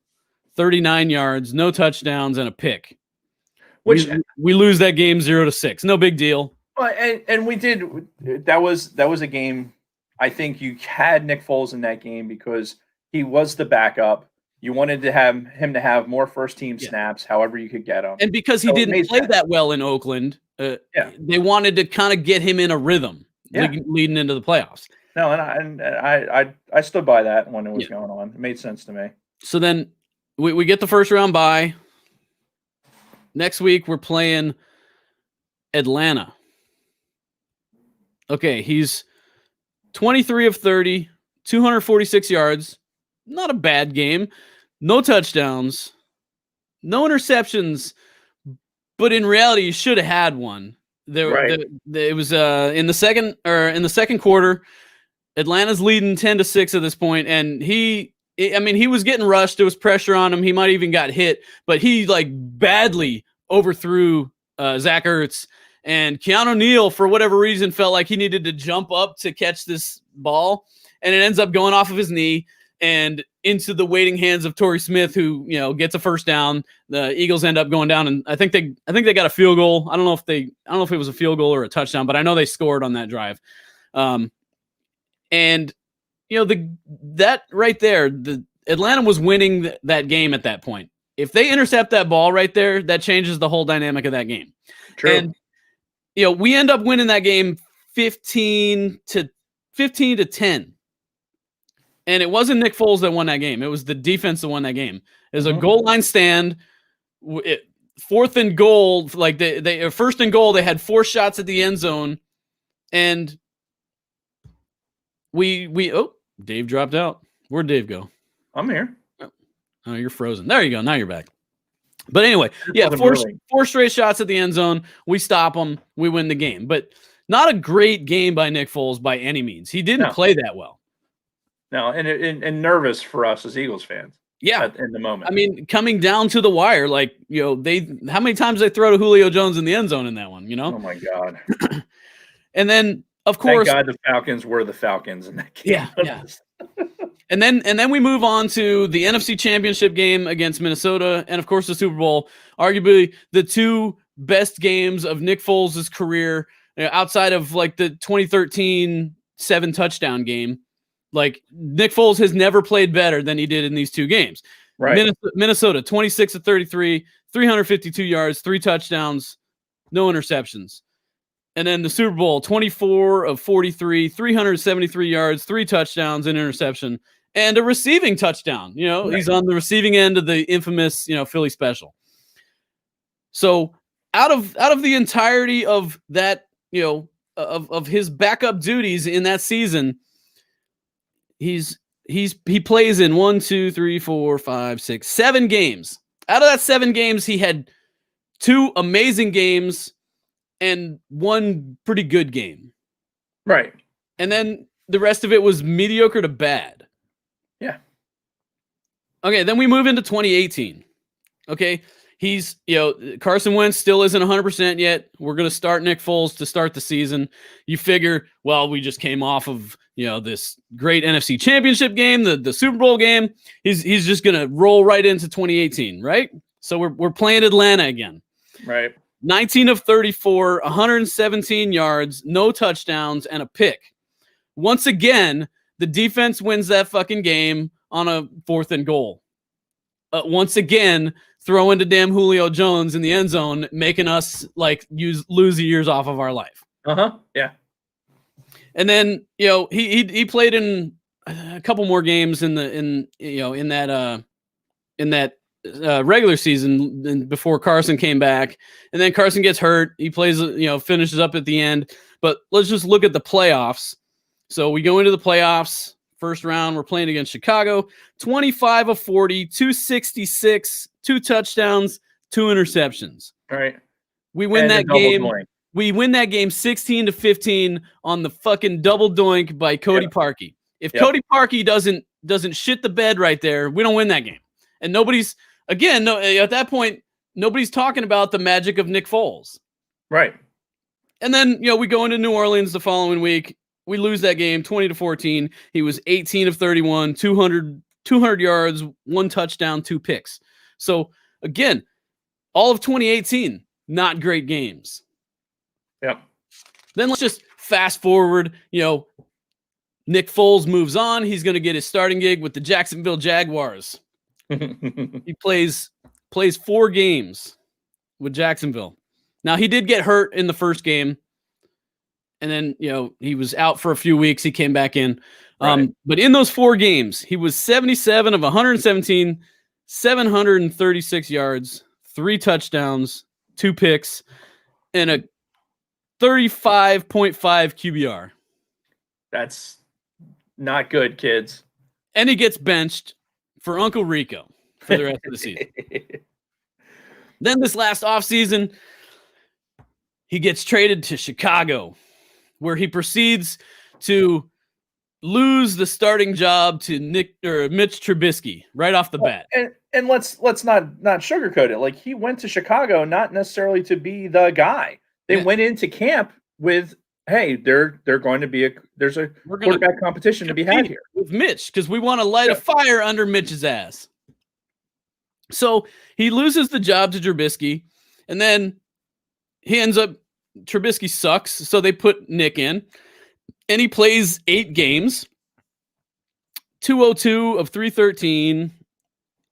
39 yards, no touchdowns, and a pick. Which we lose that game 0-6. No big deal. Well, and we did. That was a game. I think you had Nick Foles in that game because he was the backup. You wanted to have him to have more first team snaps, however you could get him. And because he didn't play that well in Oakland, they wanted to kind of get him in a rhythm leading into the playoffs. No, and I stood by that when it was going on. It made sense to me. So then we get the first round bye. Next week, we're playing Atlanta. Okay, he's 23 of 30, 246 yards. Not a bad game. No touchdowns, no interceptions, but in reality, you should have had one. It was in the second quarter. Atlanta's leading 10-6 at this point, and he was getting rushed. There was pressure on him. He might even got hit, but he badly overthrew Zach Ertz, and Keanu Neal, for whatever reason, felt like he needed to jump up to catch this ball, and it ends up going off of his knee and into the waiting hands of Torrey Smith, who gets a first down. The Eagles end up going down, and I think they got a field goal. I don't know if it was a field goal or a touchdown, but I know they scored on that drive. And that right there, the Atlanta was winning that game at that point. If they intercept that ball right there, that changes the whole dynamic of that game. True. And we end up winning that game 15-10. And it wasn't Nick Foles that won that game. It was the defense that won that game. It was a goal line stand. 4th and goal, they first and goal, they had 4 shots at the end zone. And Dave dropped out. Where'd Dave go? I'm here. Oh, you're frozen. There you go. Now you're back. But anyway, four straight shots at the end zone. We stop them. We win the game. But not a great game by Nick Foles by any means. He didn't play that well. No, and nervous for us as Eagles fans. Yeah, in the moment. I mean, coming down to the wire, how many times they throw to Julio Jones in the end zone in that one? Oh my God! And then, of course, thank God the Falcons were the Falcons in that game. Yeah. And then we move on to the NFC Championship game against Minnesota, and of course the Super Bowl. Arguably the 2 best games of Nick Foles' career, outside of the 2013 7 touchdown game. Nick Foles has never played better than he did in these 2 games. Right. Minnesota, 26 of 33, 352 yards, 3 touchdowns, no interceptions. And then the Super Bowl, 24 of 43, 373 yards, 3 touchdowns, an interception, and a receiving touchdown. He's on the receiving end of the infamous, Philly special. So out of the entirety of that, of his backup duties in that season, he plays in 1, 2, 3, 4, 5, 6, 7 games. Out of that 7 games, he had 2 amazing games and 1 pretty good game. Right. And then the rest of it was mediocre to bad. Yeah. Okay, then we move into 2018. Okay, he's, Carson Wentz still isn't 100% yet. We're going to start Nick Foles to start the season. You figure, well, we just came off of this great NFC Championship game, the Super Bowl game. He's just gonna roll right into 2018, right? So we're playing Atlanta again. Right. 19 of 34, 117 yards, no touchdowns, and a pick. Once again, the defense wins that fucking game on a 4th and goal. Once again, throwing to damn Julio Jones in the end zone, making us lose years off of our life. Yeah. And then he played in a couple more games in that regular season before Carson came back, and then Carson gets hurt. He plays, finishes up at the end. But let's just look at the playoffs. So we go into the playoffs. First round, we're playing against Chicago. 25 of 40, 266, 2 touchdowns, 2 interceptions. All right. We win that game. We win that game 16-15 on the fucking double doink by Cody Parkey. If Cody Parkey doesn't shit the bed right there, we don't win that game. And at that point, nobody's talking about the magic of Nick Foles. Right. And then, we go into New Orleans the following week. We lose that game 20-14. He was 18 of 31, 200 yards, 1 touchdown, 2 picks. So again, all of 2018, not great games. Yep. Then let's just fast forward. Nick Foles moves on. He's going to get his starting gig with the Jacksonville Jaguars. He plays 4 games with Jacksonville. Now, he did get hurt in the first game. And then, he was out for a few weeks. He came back in. Right. But in those 4 games, he was 77 of 117, 736 yards, 3 touchdowns, 2 picks, and a 35.5 QBR. That's not good, kids. And he gets benched for Uncle Rico for the rest of the season. Then this last offseason, he gets traded to Chicago, where he proceeds to lose the starting job to Mitch Trubisky right off the bat. And let's not sugarcoat it. Like, he went to Chicago not necessarily to be the guy. They went into camp with, hey, there's a quarterback competition to be had here with Mitch, because we want to light a fire under Mitch's ass. So he loses the job to Trubisky, and then he ends up, Trubisky sucks, so they put Nick in, and he plays 8 games, 202 of 313,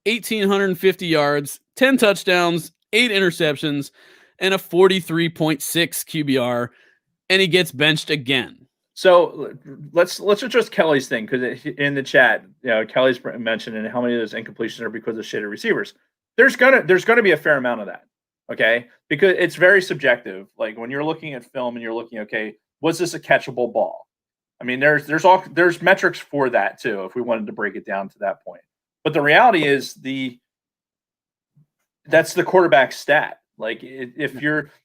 1,850 yards, 10 touchdowns, 8 interceptions, and a 43.6 QBR, and he gets benched again. So let's address Kelly's thing, because in the chat, Kelly's mentioning how many of those incompletions are because of shitty receivers. There's gonna be a fair amount of that, okay? Because it's very subjective. Like, when you're looking at film and you're looking, okay, was this a catchable ball? I mean, there's metrics for that too, if we wanted to break it down to that point. But the reality is that's the quarterback stat. Like, if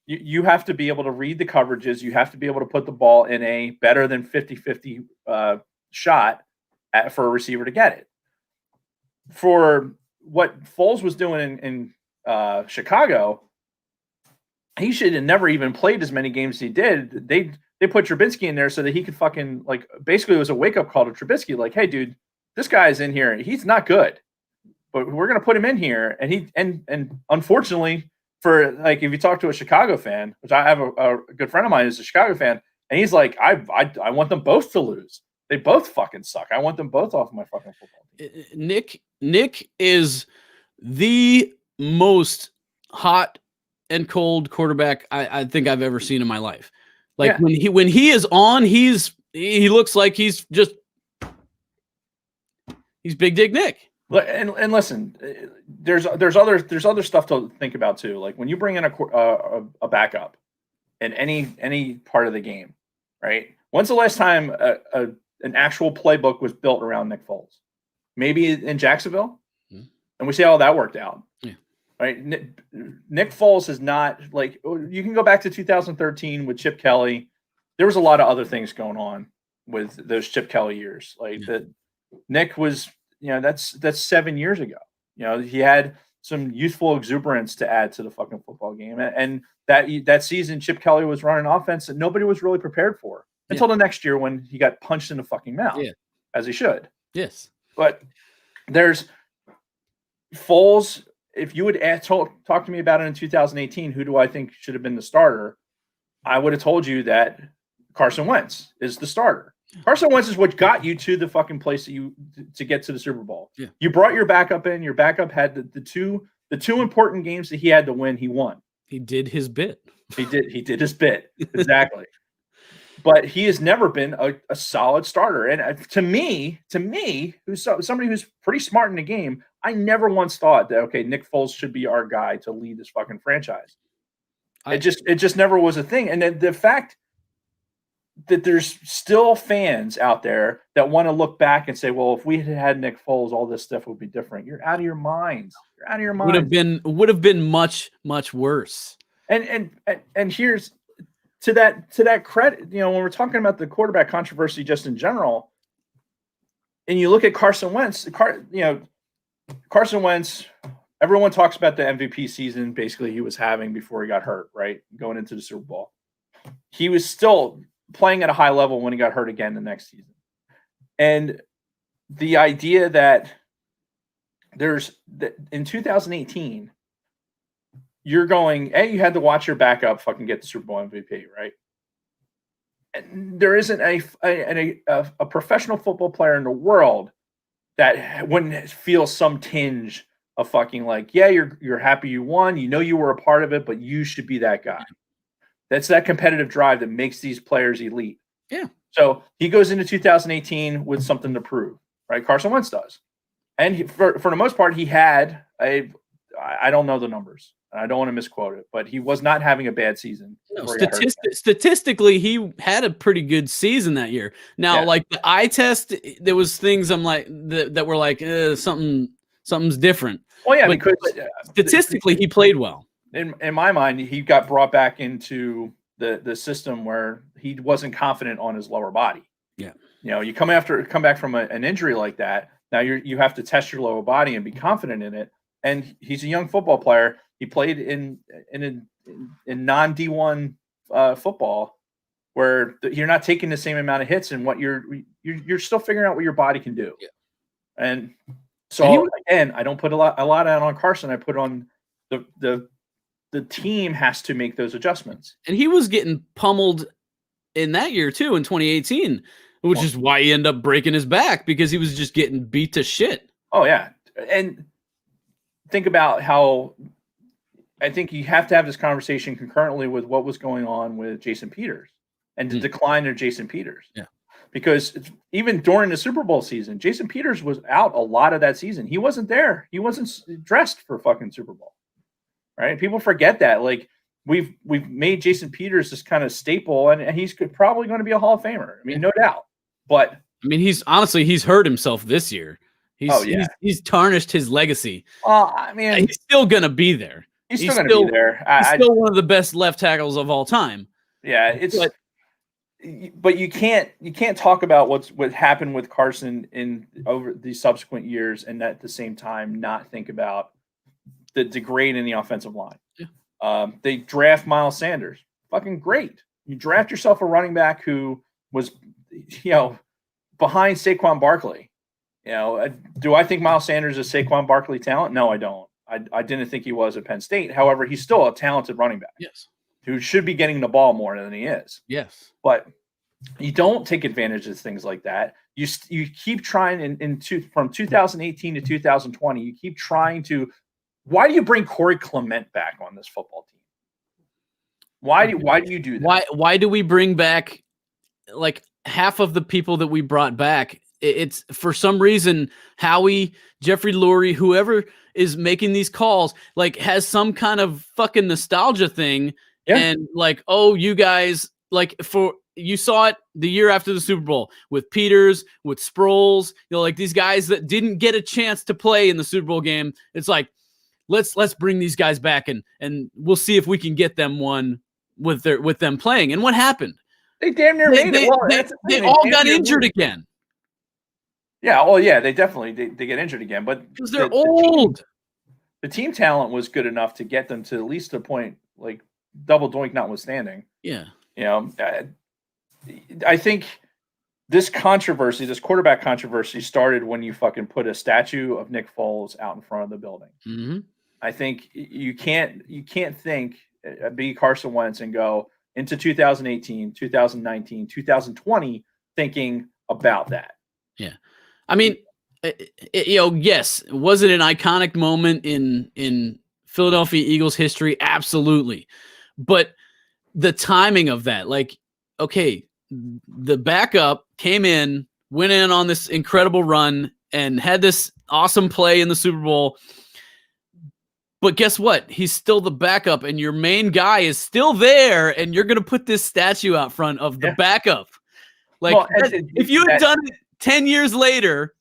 you have to be able to read the coverages, you have to be able to put the ball in a better than 50-50 shot for a receiver to get it. For what Foles was doing in Chicago, he should have never even played as many games as he did. They put Trubisky in there so that he could fucking, like, basically it was a wake-up call to Trubisky, like, hey, dude, this guy's in here. He's not good, but we're going to put him in here. And unfortunately, for, like, if you talk to a Chicago fan, which I have a good friend of mine who's a Chicago fan, and he's like, I want them both to lose. They both fucking suck. I want them both off my fucking football team. Nick is the most hot and cold quarterback I think I've ever seen in my life. Like, when he is on, he looks like he's Big Dick Nick. And listen, there's other stuff to think about too. Like, when you bring in a backup in any part of the game, right? When's the last time an actual playbook was built around Nick Foles? Maybe in Jacksonville, and we see how that worked out. Yeah. Right? Nick Foles is not, like, you can go back to 2013 with Chip Kelly. There was a lot of other things going on with those Chip Kelly years. Like, that Nick was, that's 7 years ago. He had some youthful exuberance to add to the fucking football game. And that season, Chip Kelly was running offense that nobody was really prepared for. until the next year when he got punched in the fucking mouth, as he should. Yes. But there's Foles. If you would talk to me about it in 2018, who do I think should have been the starter? I would have told you that Carson Wentz is the starter. Carson Wentz is what got you to the fucking place that to get to the Super Bowl. Yeah. You brought your backup in. Your backup had the two important games that he had to win. He won. He did his bit. He did his bit. Exactly. But he has never been a solid starter. And to me, who's somebody who's pretty smart in the game, I never once thought that, okay, Nick Foles should be our guy to lead this fucking franchise. It just never was a thing. And then the fact that there's still fans out there that want to look back and say, well, if we had Nick Foles, all this stuff would be different. You're out of your minds. You're out of your minds. Would have been much, much worse. And here's to that credit, when we're talking about the quarterback controversy just in general, and you look at Carson Wentz, Carson Wentz, everyone talks about the MVP season basically he was having before he got hurt, right? Going into the Super Bowl. He was still playing at a high level when he got hurt again the next season. And the idea that in 2018, you're going, you had to watch your backup fucking get the Super Bowl MVP, right? And there isn't a professional football player in the world that wouldn't feel some tinge of fucking like, you're happy you won, you were a part of it, but you should be that guy. That's that competitive drive that makes these players elite. Yeah. So he goes into 2018 with something to prove, right? Carson Wentz does. And for the most part, he had I don't know the numbers. I don't want to misquote it, but he was not having a bad season. No, statistically, he had a pretty good season that year. Now, like the eye test, there was things I'm like that were like something's different. Well, yeah, but because statistically, he played well. In my mind, he got brought back into the system where he wasn't confident on his lower body. Yeah, you come back from an injury like that. Now you have to test your lower body and be confident in it. And he's a young football player. He played in non D1 football, where you're not taking the same amount of hits, and what you're still figuring out what your body can do. Yeah. And so again, I don't put a lot out on Carson. I put on the team has to make those adjustments. And he was getting pummeled in that year too, in 2018, which is why he ended up breaking his back, because he was just getting beat to shit. Oh yeah, and think about how. I think you have to have this conversation concurrently with what was going on with Jason Peters and the decline of Jason Peters. Yeah. Because even during the Super Bowl season, Jason Peters was out a lot of that season. He wasn't there. He wasn't dressed for fucking Super Bowl. Right? People forget that. Like we've made Jason Peters this kind of staple, and he's probably going to be a Hall of Famer. I mean, no doubt. But I mean, he's hurt himself this year. He's tarnished his legacy. I mean, he's still going to be there. He's still going to be there. He's still one of the best left tackles of all time. Yeah, but you can't talk about what happened with Carson in over the subsequent years and at the same time not think about the degrade in the offensive line. Yeah. They draft Miles Sanders. Fucking great. You draft yourself a running back who was, behind Saquon Barkley. Do I think Miles Sanders is Saquon Barkley talent? No, I don't. I didn't think he was at Penn State. However, he's still a talented running back. Yes. Who should be getting the ball more than he is. Yes. But you don't take advantage of things like that. You keep trying from 2018 to 2020, you keep trying to – why do you bring Corey Clement back on this football team? Why do you do that? Why do we bring back like half of the people that we brought back? It's for some reason Howie, Jeffrey Lurie, whoever is making these calls, like has some kind of fucking nostalgia thing. Yeah. And like, oh, you guys, like you saw it the year after the Super Bowl with Peters, with Sproles, like these guys that didn't get a chance to play in the Super Bowl game. It's like, let's bring these guys back and we'll see if we can get them one with them playing. And what happened? They damn near made it. They all got injured again. Yeah, well, yeah, they definitely they get injured again, but because they're old. The team talent was good enough to get them to at least a point, like double doink notwithstanding. Yeah, I think this quarterback controversy started when you fucking put a statue of Nick Foles out in front of the building. Mm-hmm. I think you can't think be Carson Wentz and go into 2018, 2019, 2020 thinking about that. Yeah. I mean, yes, was it an iconic moment in Philadelphia Eagles history? Absolutely. But the timing of that, like, okay, the backup came in, went in on this incredible run and had this awesome play in the Super Bowl. But guess what? He's still the backup and your main guy is still there and you're going to put this statue out front of the backup. Like, if you had done it 10 years later.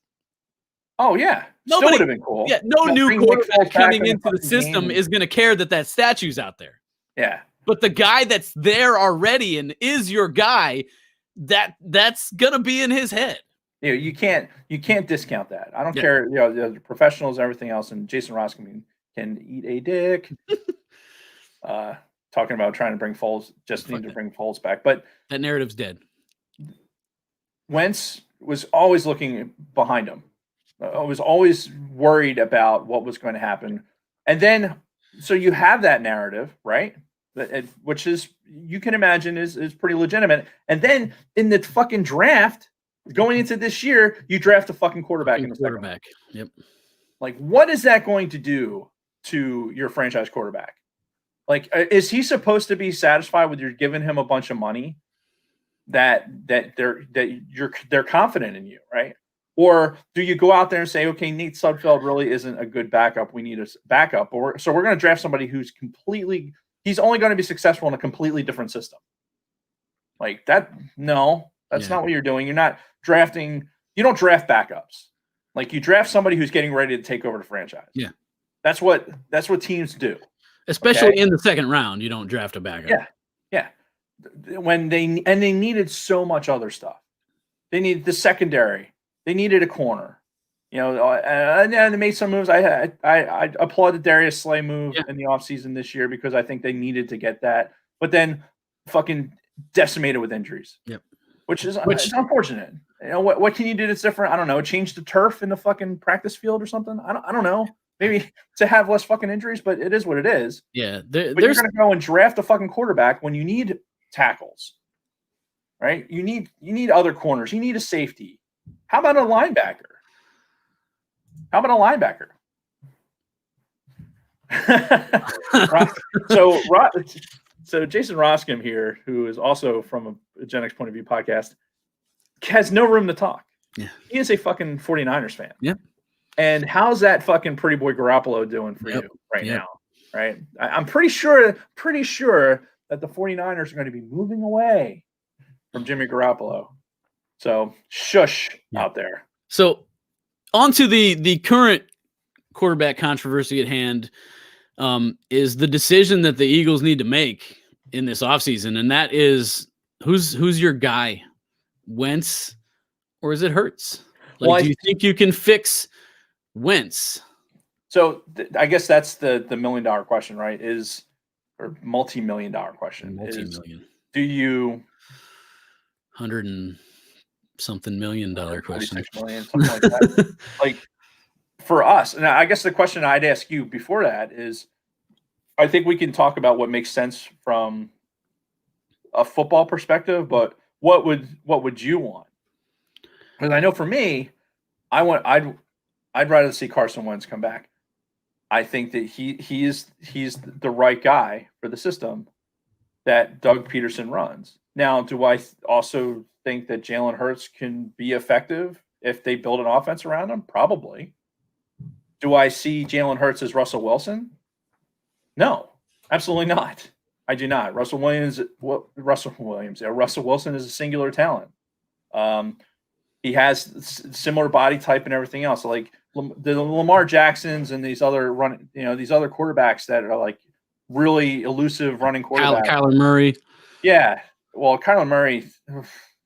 Oh, yeah. Still would have been cool. Yeah, no new quarterback coming into the system is going to care that statue's out there. Yeah. But the guy that's there already and is your guy, that's going to be in his head. You can't discount that. I don't care. The professionals and everything else. And Jason Ross can eat a dick. Talking about trying to bring Foles, need to bring Foles back. But that narrative's dead. Wentz was always looking behind him. I was always worried about what was going to happen. And then, so you have that narrative, right? Which is, you can imagine is pretty legitimate. And then in the fucking draft, going into this year, you draft a fucking quarterback in the second round. Yep. Like, what is that going to do to your franchise quarterback? Like, is he supposed to be satisfied with you giving him a bunch of money that they're confident in you, right? Or do you go out there and say, okay, Nate Sudfeld really isn't a good backup. We need a backup. So we're going to draft somebody who's he's only going to be successful in a completely different system. Like that. No, that's not what you're doing. You're not drafting. You don't draft backups. Like you draft somebody who's getting ready to take over the franchise. Yeah. That's what teams do. Especially in the second round, you don't draft a backup. Yeah. Yeah. When they needed so much other stuff. They needed the secondary. They needed a corner, and they made some moves. I applaud the Darius Slay move in the offseason this year because I think they needed to get that. But then fucking decimated with injuries. Yep. Which is unfortunate. What can you do that's different? I don't know. Change the turf in the fucking practice field or something. I don't know. Maybe to have less fucking injuries, but it is what it is. Yeah. But you're going to go and draft a fucking quarterback when you need tackles, right? You need other corners. You need a safety. How about a linebacker? So Jason Roscom here, who is also from a Gen X point of view podcast, has no room to talk. Yeah. He is a fucking 49ers fan. Yeah. And how's that fucking pretty boy Garoppolo doing for you right now? Right. I'm pretty sure that the 49ers are going to be moving away from Jimmy Garoppolo. So shush out there. So on to the current quarterback controversy at hand is the decision that the Eagles need to make in this offseason. And that is who's your guy, Wentz, or is it Hurts? Do you think you can fix Wentz? So I guess that's the $1 million question, right? Or multi-million-dollar question. Do you 100 and something $1 million question? 46 million, something like that. Like for us, and I guess the question I'd ask you before that is, I think we can talk about what makes sense from a football perspective, but what would you want? Because I know for me, I'd rather see Carson Wentz come back. I think that he's the right guy for the system that Doug Peterson runs. Now, do I also think that Jalen Hurts can be effective if they build an offense around him? Probably. Do I see Jalen Hurts as Russell Wilson? No, absolutely not. I do not. Russell Wilson is a singular talent. He has similar body type and everything else. Like the Lamar Jacksons and these other quarterbacks that are like really elusive running quarterbacks. Kyler Murray. Yeah. Well, Kyler Murray,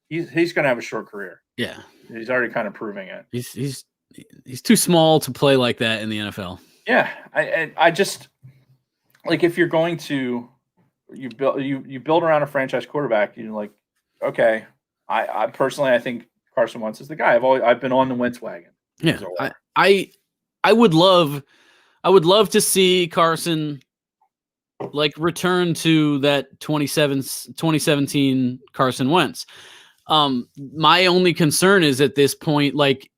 he's going to have a short career. Yeah. He's already kind of proving it. He's too small to play like that in the NFL. Yeah. I just like, if you're going to, you build around a franchise quarterback, okay, I personally, I think Carson Wentz is the guy. I've been on the Wentz wagon. Yeah, I would love to see Carson like return to that 2017 Carson Wentz. My only concern is at this point, like,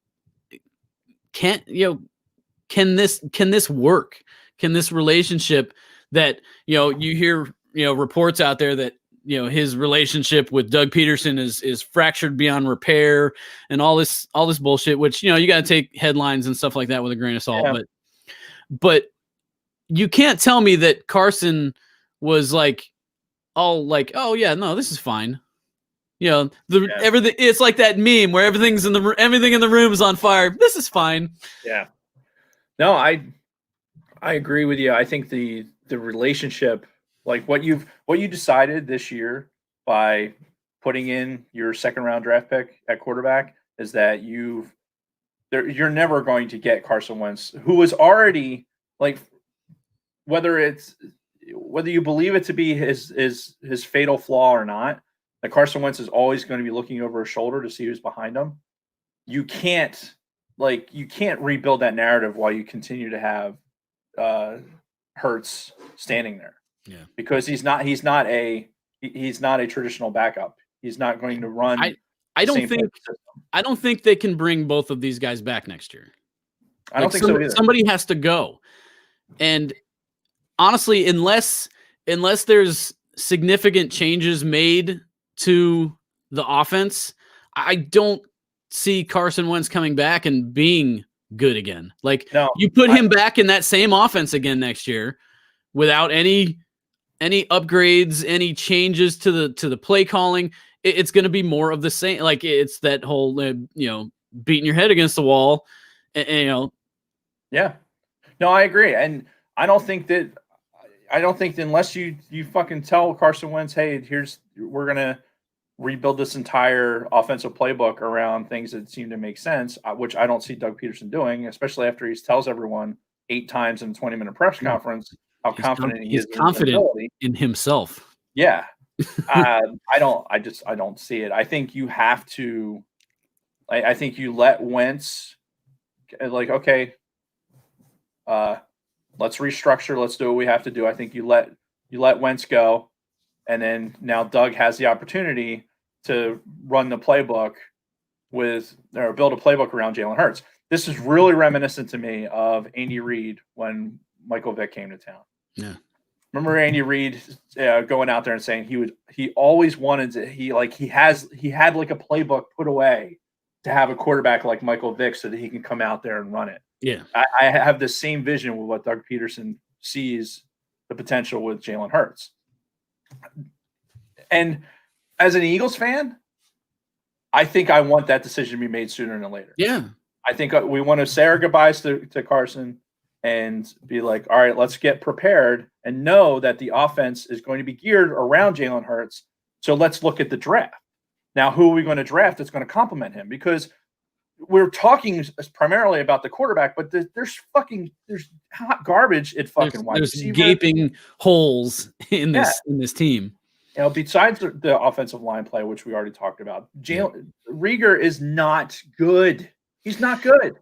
can this work? Can this relationship that, you hear, reports out there that, his relationship with Doug Peterson is fractured beyond repair and all this bullshit, which, you got to take headlines and stuff like that with a grain of salt. Yeah. But you can't tell me that Carson was like, all like, oh yeah, no, this is fine. Everything. It's like that meme where everything in the room is on fire. This is fine. Yeah. No, I agree with you. I think the relationship, like what you decided this year by putting in your second round draft pick at quarterback, is that you're never going to get Carson Wentz, who was already, like, whether you believe it to be his fatal flaw or not, that Carson Wentz is always going to be looking over his shoulder to see who's behind him. You can't rebuild that narrative while you continue to have Hurts standing there. Yeah, because he's not a traditional backup. He's not going to run. I don't think they can bring both of these guys back next year. I don't think so either. Somebody has to go. And honestly, unless there's significant changes made to the offense, I don't see Carson Wentz coming back and being good again. Like, you put him back in that same offense again next year without any upgrades, any changes to the play calling, it's going to be more of the same. Like, it's that whole beating your head against the wall, and. Yeah, no, I agree, and I don't think that unless you fucking tell Carson Wentz, hey, we're gonna rebuild this entire offensive playbook around things that seem to make sense, which I don't see Doug Peterson doing, especially after he tells everyone 8 times in a 20-minute press conference how confident he is. He's confident in himself. Yeah. I don't see it. I think you have to, I think you let Wentz, like, okay, let's restructure. Let's do what we have to do. I think you let Wentz go. And then now Doug has the opportunity to run the playbook or build a playbook around Jalen Hurts. This is really reminiscent to me of Andy Reid when Michael Vick came to town. Yeah. Remember Andy Reid going out there and saying he always wanted to, he had like a playbook put away to have a quarterback like Michael Vick so that he can come out there and run it. Yeah. I have the same vision with what Doug Peterson sees the potential with Jalen Hurts. And as an Eagles fan, I think I want that decision to be made sooner than later. Yeah. I think we want to say our goodbyes to Carson and be like, all right, let's get prepared and know that the offense is going to be geared around Jalen Hurts. So let's look at the draft. Now, who are we going to draft that's going to complement him? Because we're talking primarily about the quarterback, but there's hot garbage at fucking wide receiver. There's gaping holes in this team. Besides the offensive line play, which we already talked about, Rieger is not good. He's not good.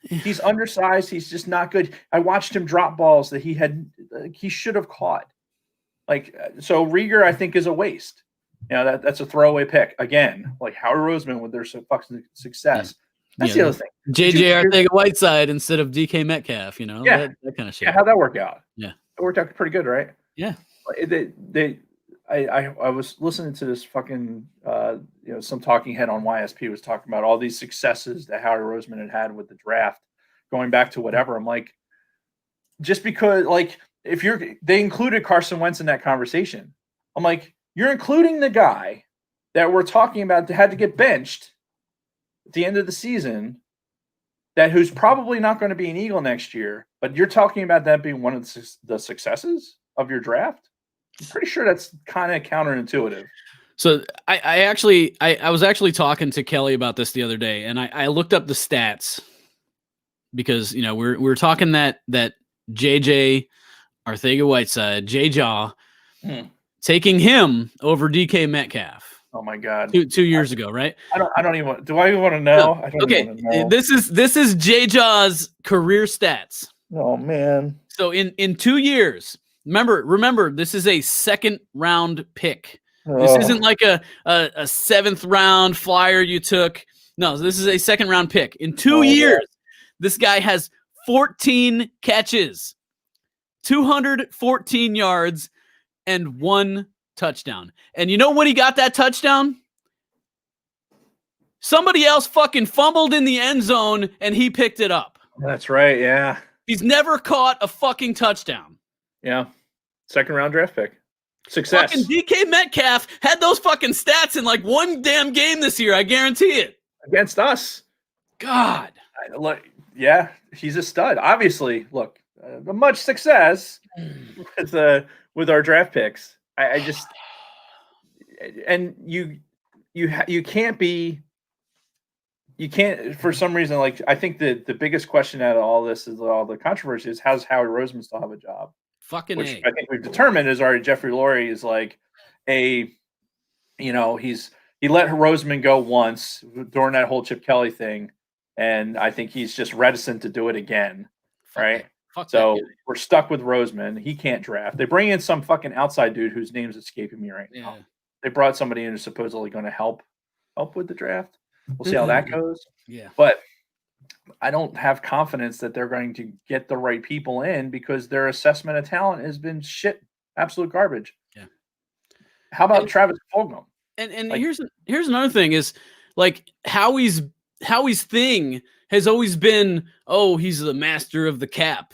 He's undersized. He's just not good. I watched him drop balls that he should have caught. So Rieger, I think, is a waste. That's a throwaway pick again. Like Howard Roseman with their fucking success. That's the other thing. JJ Arcega-Whiteside instead of DK Metcalf. That kind of shit. Yeah, how'd that work out? Yeah, it worked out pretty good, right? Yeah. I was listening to this fucking some talking head on YSP was talking about all these successes that Howard Roseman had with the draft, going back to whatever. I'm like, just because they included Carson Wentz in that conversation. I'm like, you're including the guy that we're talking about that had to get benched at the end of the season, who's probably not going to be an Eagle next year, but you're talking about that being one of the successes of your draft. I'm pretty sure that's kind of counterintuitive. So I was actually talking to Kelly about this the other day, and I looked up the stats because we're talking that JJ Arcega-Whiteside, J-Jaw, taking him over DK Metcalf. Oh my God. 2 years ago, right? I don't even. Do I even want to know? I don't Okay, even wanna know. this is J-Jaw's career stats. Oh man. So in 2 years, remember, this is a second round pick. This isn't like a seventh round flyer you took. No, this is a second round pick. In 2 years, this guy has 14 catches, 214 yards, and 1 touchdown. And you know when he got that touchdown? Somebody else fucking fumbled in the end zone and he picked it up. That's right. Yeah. He's never caught a fucking touchdown. Yeah. Second round draft pick. Success. Fucking DK Metcalf had those fucking stats in like one damn game this year. I guarantee it. Against us. God. Look, yeah, he's a stud. Obviously, look, much success with our draft picks. I just, and you can't be. You can't, for some reason, like, I think the biggest question out of all this is all the controversy is, how's Howie Roseman still have a job? Fucking Which A. I think we've determined is already Jeffrey Lurie is like he let Roseman go once during that whole Chip Kelly thing. And I think he's just reticent to do it again. Right. So we're stuck with Roseman. He can't draft. They bring in some fucking outside dude whose name's escaping me right now. They brought somebody in who's supposedly going to help with the draft. We'll see how that goes. Yeah. But I don't have confidence that they're going to get the right people in because their assessment of talent has been shit, absolute garbage. Yeah. How about Travis Fulgham? And like, here's another thing is like Howie's thing has always been, oh, he's the master of the cap.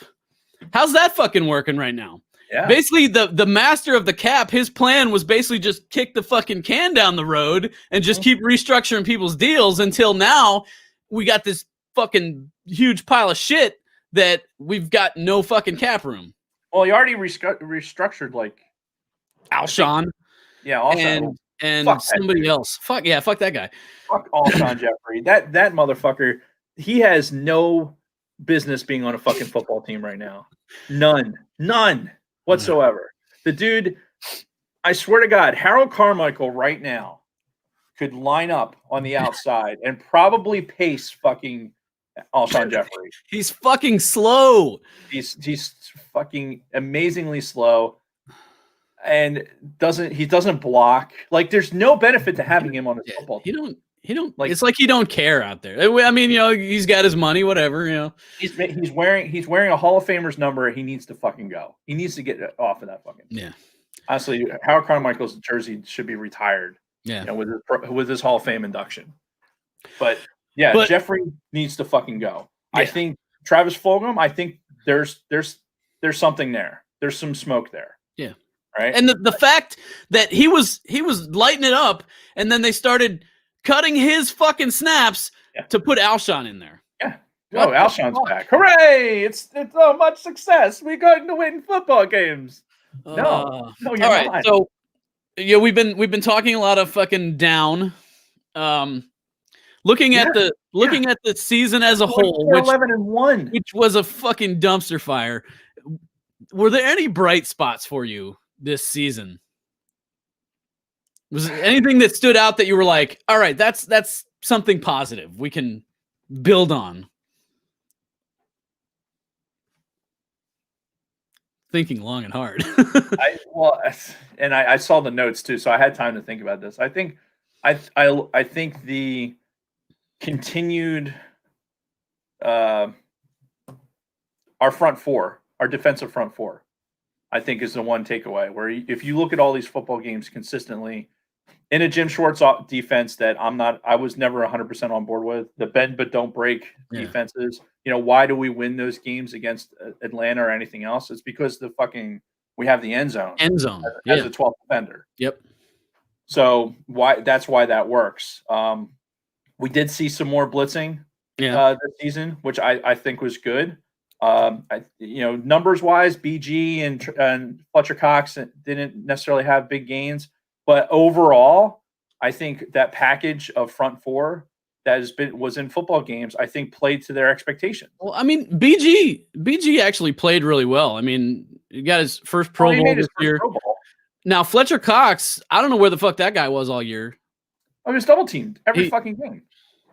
How's that fucking working right now? Yeah. Basically, the master of the cap, his plan was basically just kick the fucking can down the road and just keep restructuring people's deals until now we got this fucking huge pile of shit that we've got no fucking cap room. Well, he already restructured like Alshon. Yeah, Alshon. And somebody else. Fuck that guy. Fuck Alshon Jeffrey. That motherfucker, he has no business being on a fucking football team right now. None whatsoever. The dude, I swear to God, Harold Carmichael right now could line up on the outside and probably pace fucking Alshon Jeffrey. He's fucking slow. He's fucking amazingly slow. And he doesn't block. Like, there's no benefit to having him on his football team. He don't like, it's like he don't care out there. I mean, he's got his money, whatever, He's wearing a Hall of Famer's number. He needs to fucking go. He needs to get off of that fucking. Yeah. Honestly, Howard Carmichael's jersey should be retired. Yeah. With his Hall of Fame induction. But Jeffrey needs to fucking go. Yeah. I think Travis Fulgham, I think there's something there. There's some smoke there. Yeah. Right. And the fact that he was lighting it up, and then they started cutting his fucking snaps to put Alshon in there. Yeah. Oh, Alshon's back. Hooray! It's so much success. We're going to win football games. No, you're all right. not. So we've been talking a lot of fucking down. Looking at the season as a whole, 11-1, which was a fucking dumpster fire. Were there any bright spots for you this season? Was there anything that stood out that you were like, all right, that's something positive we can build on? Thinking long and hard. I saw the notes too, so I had time to think about this. I think the continued our front four, our defensive front four, I think is the one takeaway. Where if you look at all these football games consistently, in a Jim Schwartz defense that I was never 100% on board with, the bend but don't break defenses. Why do we win those games against Atlanta or anything else? It's because we have the end zone as a 12th defender. Yep. So that's why that works. We did see some more blitzing this season, which I think was good. Numbers wise, BG and Fletcher Cox didn't necessarily have big gains. But overall, I think that package of front four that was in football games, I think played to their expectations. Well, I mean, BG actually played really well. I mean, he got his first Pro Bowl this year. Now, Fletcher Cox, I don't know where the fuck that guy was all year. I was double teamed every fucking game.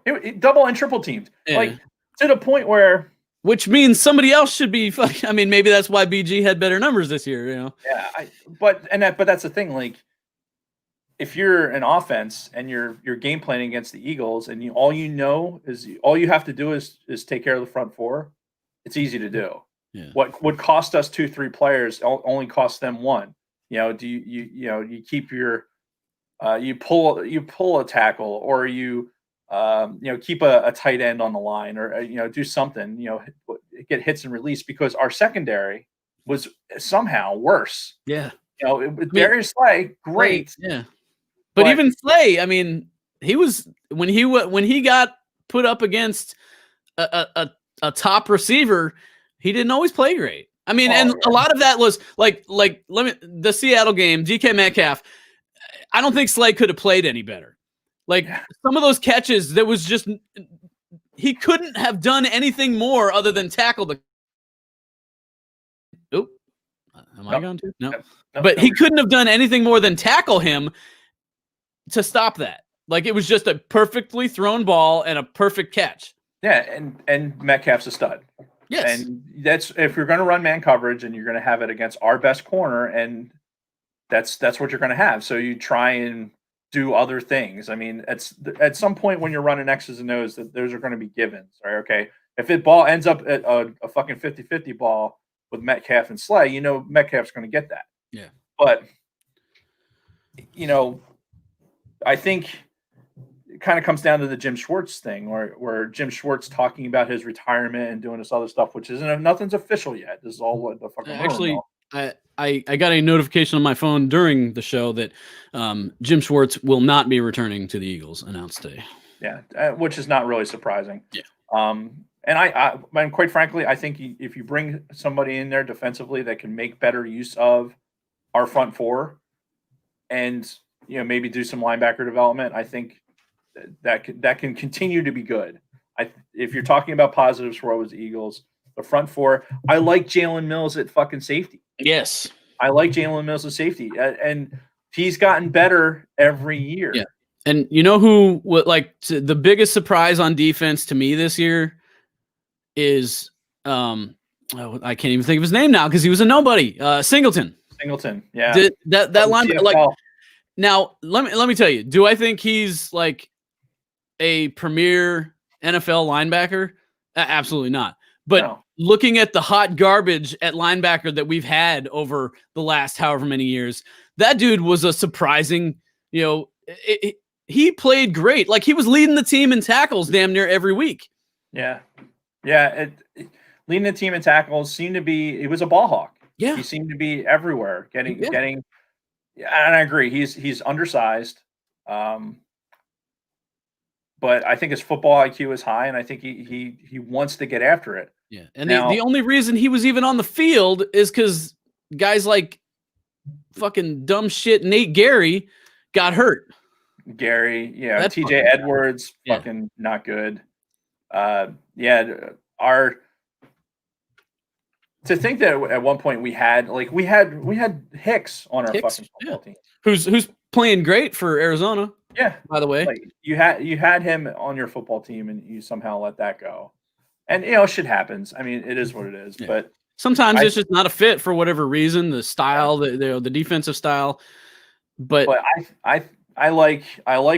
It double and triple teamed, like to the point where. Which means somebody else should be. I mean, maybe that's why BG had better numbers this year. Yeah, but that's the thing. Like, if you're an offense and you're game planning against the Eagles, and all you have to do is take care of the front four, it's easy to do. Yeah. What would cost us 2-3 players only costs them one. Do you keep your you pull a tackle, or you keep a tight end on the line, or do something, get hits and release, because our secondary was somehow worse. Yeah. Darius Slay, great. Yeah. But even Slay, I mean, he was when he got put up against a top receiver, he didn't always play great. I mean, a lot of that was the Seattle game, DK Metcalf. I don't think Slay could have played any better. Some of those catches, there was just he couldn't have done anything more other than tackle the. Oop, am I going to? No, but he couldn't have done anything more than tackle him to stop that. It was just a perfectly thrown ball and a perfect catch. Yeah, and Metcalf's a stud. Yes, and that's if you're going to run man coverage and you're going to have it against our best corner, and that's what you're going to have. So you try and do other things. I mean, at some point when you're running X's and O's, that those are going to be givens, right? Okay, if it ball ends up at a fucking 50-50 ball with Metcalf and Slay, Metcalf's going to get that. Yeah, but I think it kind of comes down to the Jim Schwartz thing, where Jim Schwartz talking about his retirement and doing this other stuff, which nothing's official yet. This is all what the fucking actually. I got a notification on my phone during the show that Jim Schwartz will not be returning to the Eagles, announced today. Yeah, which is not really surprising. Yeah. And I quite frankly, I think if you bring somebody in there defensively that can make better use of our front four, and maybe do some linebacker development, I think that can continue to be good. If you're talking about positives for what was the Eagles, the front four, I like Jalen Mills at fucking safety. Yes. I like Jalen Mills at safety, and he's gotten better every year. Yeah. And who the biggest surprise on defense to me this year is I can't even think of his name now because he was a nobody. Singleton. Yeah. That line now let me tell you, do I think he's a premier NFL linebacker? Absolutely not. But looking at the hot garbage at linebacker that we've had over the last however many years, that dude was a surprising, he played great. He was leading the team in tackles damn near every week. Yeah. Yeah. Leading the team in tackles he was a ball hawk. Yeah. He seemed to be everywhere getting, and I agree. He's undersized. But I think his football IQ is high, and I think he wants to get after it. Yeah, and the only reason he was even on the field is because guys like fucking dumb shit Nate Gary got hurt. Gary, TJ Edwards, fucking not good. To think that at one point we had Hicks on our fucking football team, who's playing great for Arizona. Yeah, by the way, you had him on your football team, and you somehow let that go. And shit happens. I mean, it is what it is. Yeah. But sometimes it's just not a fit for whatever reason. The style, the defensive style. But I like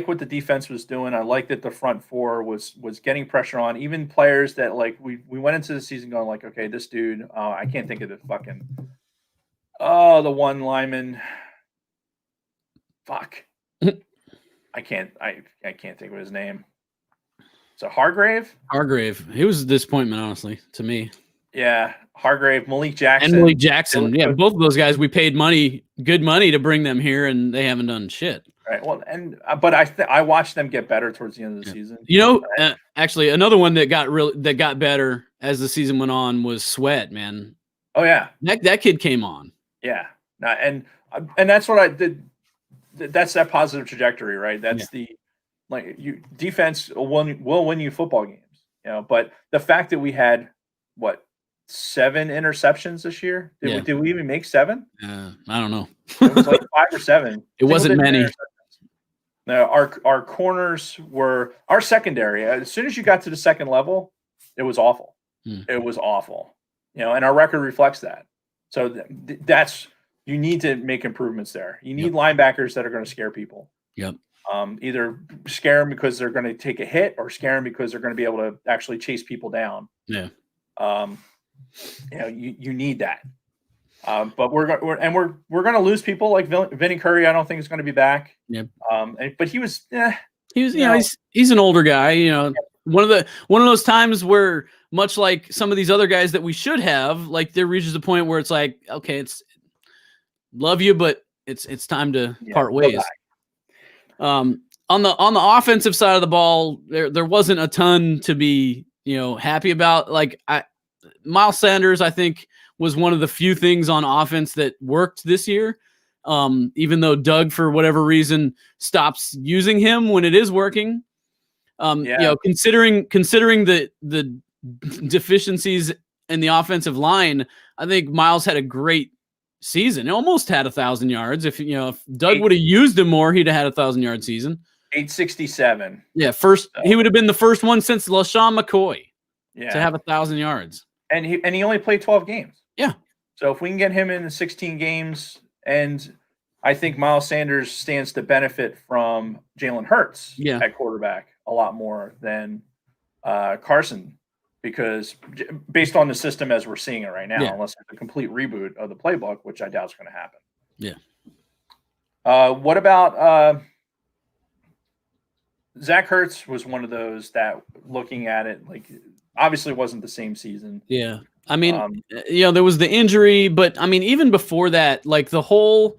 what the defense was doing. I like that the front four was getting pressure on even players that we went into the season going okay, this dude. I can't think of the fucking. Oh, the one lineman. Fuck. I can't think of his name. So Hargrave. He was a disappointment, honestly, to me. Yeah, Hargrave, Malik Jackson. And Malik Jackson. Yeah, both of those guys, we paid good money to bring them here, and they haven't done shit. Right. Well, but I watched them get better towards the end of the season. Actually, another one that got better as the season went on was Sweat, man. Oh yeah, that kid came on. Yeah, and that's what I did. That's that positive trajectory, right? That's defense will win you football games, But the fact that we had 7 interceptions this year, did we even make 7? I don't know. It was 5 or 7. It wasn't many. Now, our corners were our secondary. As soon as you got to the second level, it was awful. It was awful. And our record reflects that. So that's you need to make improvements there. You need linebackers that are going to scare people. Yep. Either scare them because they're going to take a hit, or scare them because they're going to be able to actually chase people down. Yeah. You need that. But we're going to lose people like Vinny Curry. I don't think is going to be back. Yep. But he was he's an older guy. One of those times where, much like some of these other guys that we should have, like there reaches a point where it's like, okay, it's love you, but it's time to part ways. On the offensive side of the ball, there wasn't a ton to be happy about. Like Miles Sanders, I think, was one of the few things on offense that worked this year. Even though Doug, for whatever reason, stops using him when it is working. Considering the deficiencies in the offensive line, I think Miles had a great season. He almost had 1,000 yards. If Doug would have used him more, he'd have had 1,000-yard season. 867. Yeah, he would have been the first one since LaShawn McCoy to have 1,000 yards. And he only played 12 games. Yeah. So if we can get him in 16 games, and I think Miles Sanders stands to benefit from Jalen Hurts at quarterback a lot more than Carson, because based on the system as we're seeing it right now, unless it's a complete reboot of the playbook, which I doubt is going to happen. Yeah. What about Zach Ertz? Was one of those that, looking at it, like, obviously wasn't the same season. Yeah. I mean, there was the injury, but I mean, even before that, like the whole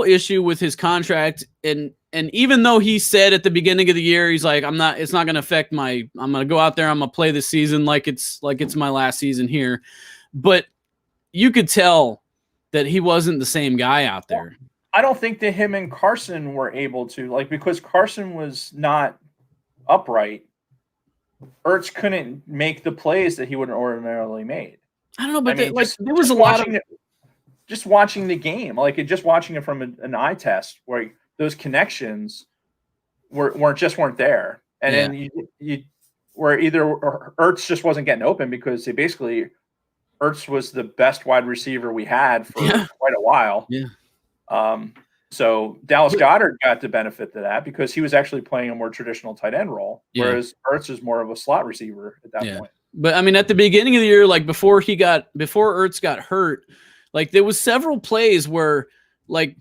issue with his contract, and even though he said at the beginning of the year, he's like, it's not going to affect I'm going to go out there, I'm going to play this season like it's my last season here. But you could tell that he wasn't the same guy out there. I don't think that him and Carson were able to, because Carson was not upright. Ertz couldn't make the plays that he would have ordinarily made. I don't know, but there was a lot of just watching the game, just watching it from an eye test, where those connections weren't there, and then you where either Ertz just wasn't getting open because Ertz was the best wide receiver we had for quite a while. Yeah. So Dallas Goddard got the benefit of that because he was actually playing a more traditional tight end role, whereas Ertz is more of a slot receiver at that point. But I mean, at the beginning of the year, like before Ertz got hurt, like there was several plays where like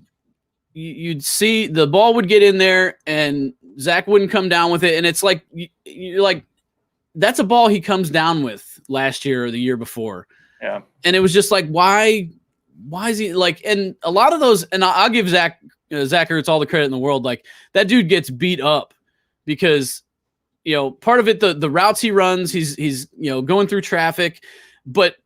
you'd see the ball would get in there and Zach wouldn't come down with it, and it's like you're like, that's a ball he comes down with last year or the year before. Yeah, and it was just like, why is he like? And a lot of those, and I'll give Zach Ertz all the credit in the world. Like that dude gets beat up because part of it, the routes he runs, he's going through traffic, but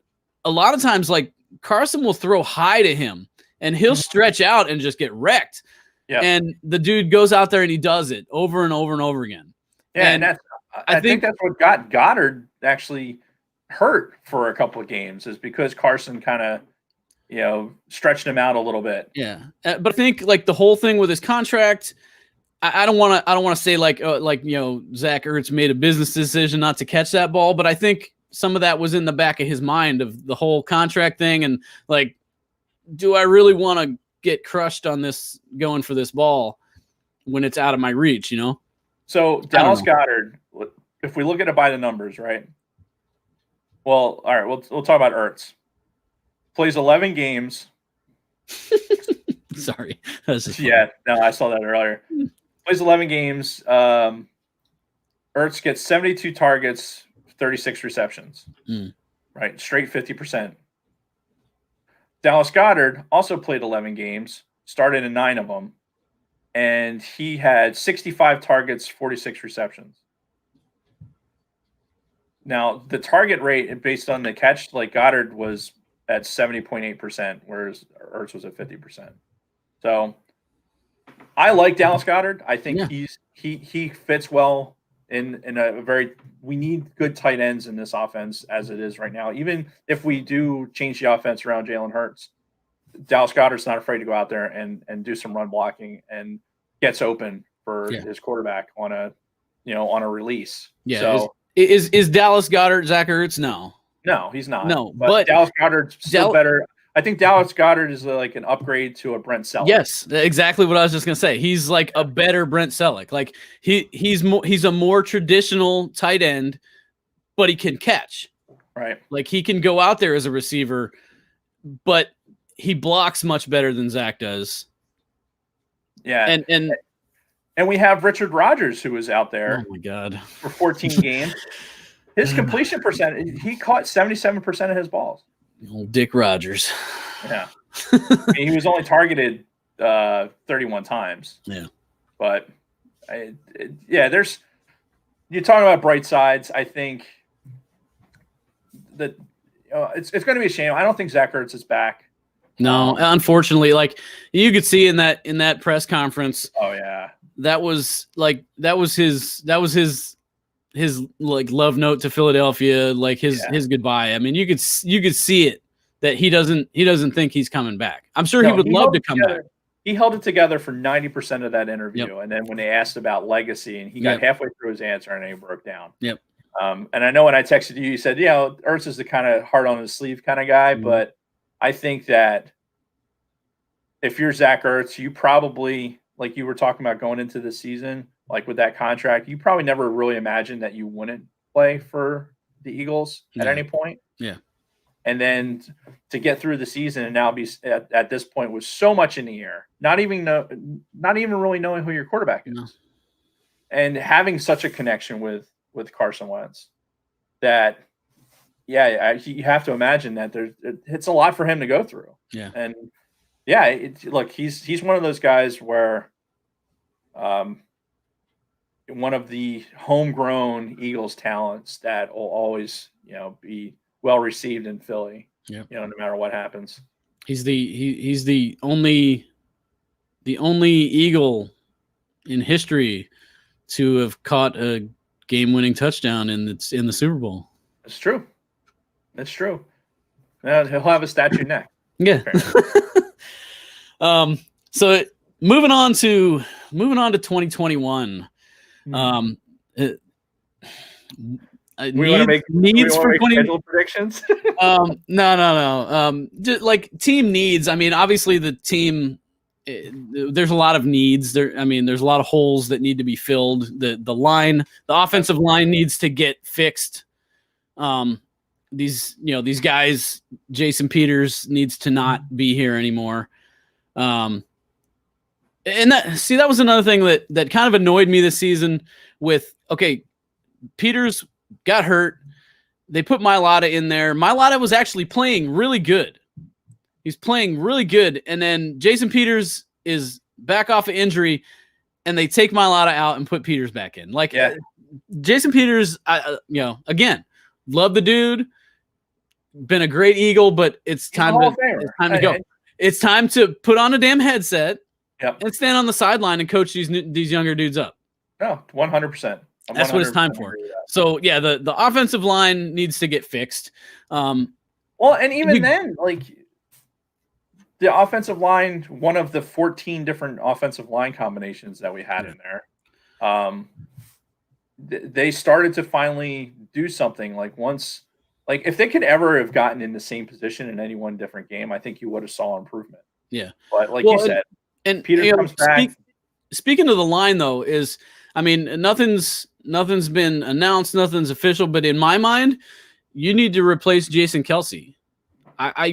a lot of times like Carson will throw high to him and he'll stretch out and just get wrecked. Yeah, and the dude goes out there and he does it over and over and over again. Yeah, and I think that's what got Goddard actually hurt for a couple of games, is because Carson kind of stretched him out a little bit. Yeah, but I think like the whole thing with his contract, I don't want to say like Zach Ertz made a business decision not to catch that ball, but I think some of that was in the back of his mind of the whole contract thing, and like, do I really want to get crushed on this going for this ball when it's out of my reach? So Dallas Goddard, if we look at it by the numbers, right? Well, all right, we'll talk about Ertz. Plays 11 games. Sorry. Yeah, no, I saw that earlier. Plays 11 games. Ertz gets 72 targets, 36 receptions. Right, straight 50%. Dallas Goddard also played 11 games, started in 9 of them, and he had 65 targets, 46 receptions. Now, the target rate based on the catch, like Goddard was at 70.8%, whereas Ertz was at 50%. So I like Dallas Goddard. I think he fits well in a very – we need good tight ends in this offense as it is right now. Even if we do change the offense around Jalen Hurts, Dallas Goddard's not afraid to go out there and do some run blocking and gets open for his quarterback on a release. Yeah. So is Dallas Goddard Zach Ertz? No, he's not. No, but Dallas Goddard's still better. I think Dallas Goddard is like an upgrade to a Brent Selleck. Yes, exactly what I was just gonna say. He's like a better Brent Selleck. Like he's a more traditional tight end, but he can catch. Right. Like he can go out there as a receiver, but he blocks much better than Zach does. Yeah. And we have Richard Rodgers, who was out there. Oh my God. For 14 games. His completion percentage, he caught 77% of his balls. Old Dick Rodgers. Yeah. I mean, he was only targeted 31 times. Yeah. But there's you talk about bright sides. I think that it's going to be a shame. I don't think Zach Ertz is back. No, unfortunately, like you could see in that press conference. Oh yeah. That was his like love note to Philadelphia, like his goodbye. I mean, you could see it that he doesn't think he's coming back. I'm sure he would love to come back. He held it together for 90% of that interview, and then when they asked about legacy, and he got halfway through his answer, and then he broke down. Yep. And I know when I texted you, you said, Ertz is the kind of heart on his sleeve kind of guy, but I think that if you're Zach Ertz, you probably, like you were talking about going into the season, like with that contract, you probably never really imagined that you wouldn't play for the Eagles at any point. Yeah. And then to get through the season and now be at this point with so much in the air, not even really knowing who your quarterback is, and having such a connection with Carson Wentz that, you have to imagine that it's a lot for him to go through. Yeah. And look, he's one of those guys where, one of the homegrown Eagles talents that will always, be well received in Philly. Yeah. No matter what happens. He's the only Eagle in history to have caught a game-winning touchdown in the Super Bowl. It's true. It's true. He'll have a statue next. Yeah. So moving on to 2021. We want to make needs for schedule predictions. No. Just like team needs. I mean, obviously the team. There's a lot of needs there. I mean, there's a lot of holes that need to be filled. The offensive line needs to get fixed. These guys, Jason Peters needs to not be here anymore. And that was another thing that kind of annoyed me this season with, Peters got hurt. They put Mailata in there. Mailata was actually playing really good. He's playing really good. And then Jason Peters is back off of injury, and they take Mailata out and put Peters back in. Jason Peters, again, love the dude. Been a great Eagle, but it's time to go. It's time to put on a damn headset and stand on the sideline and coach these younger dudes up. No, 100%. That's what it's time for. So the offensive line needs to get fixed. And even then, the offensive line, one of the 14 different offensive line combinations that we had in there, they started to finally do something. If they could ever have gotten in the same position in any one different game, I think you would have saw improvement. Yeah. But you said, and Peter comes back. Speaking of the line, though, nothing's been announced, nothing's official, but in my mind, you need to replace Jason Kelce. I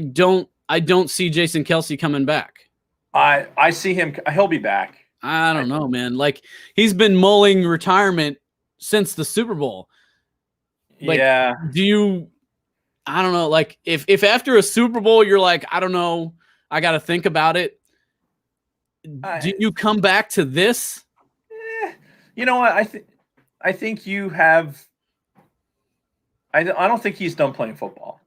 don't see Jason Kelce coming back. I see him. He'll be back. I don't know, man. He's been mulling retirement since the Super Bowl. I don't know. If after a Super Bowl you're like, I don't know, I got to think about it. Do you come back to this? You know what? I think you have. I don't think he's done playing football.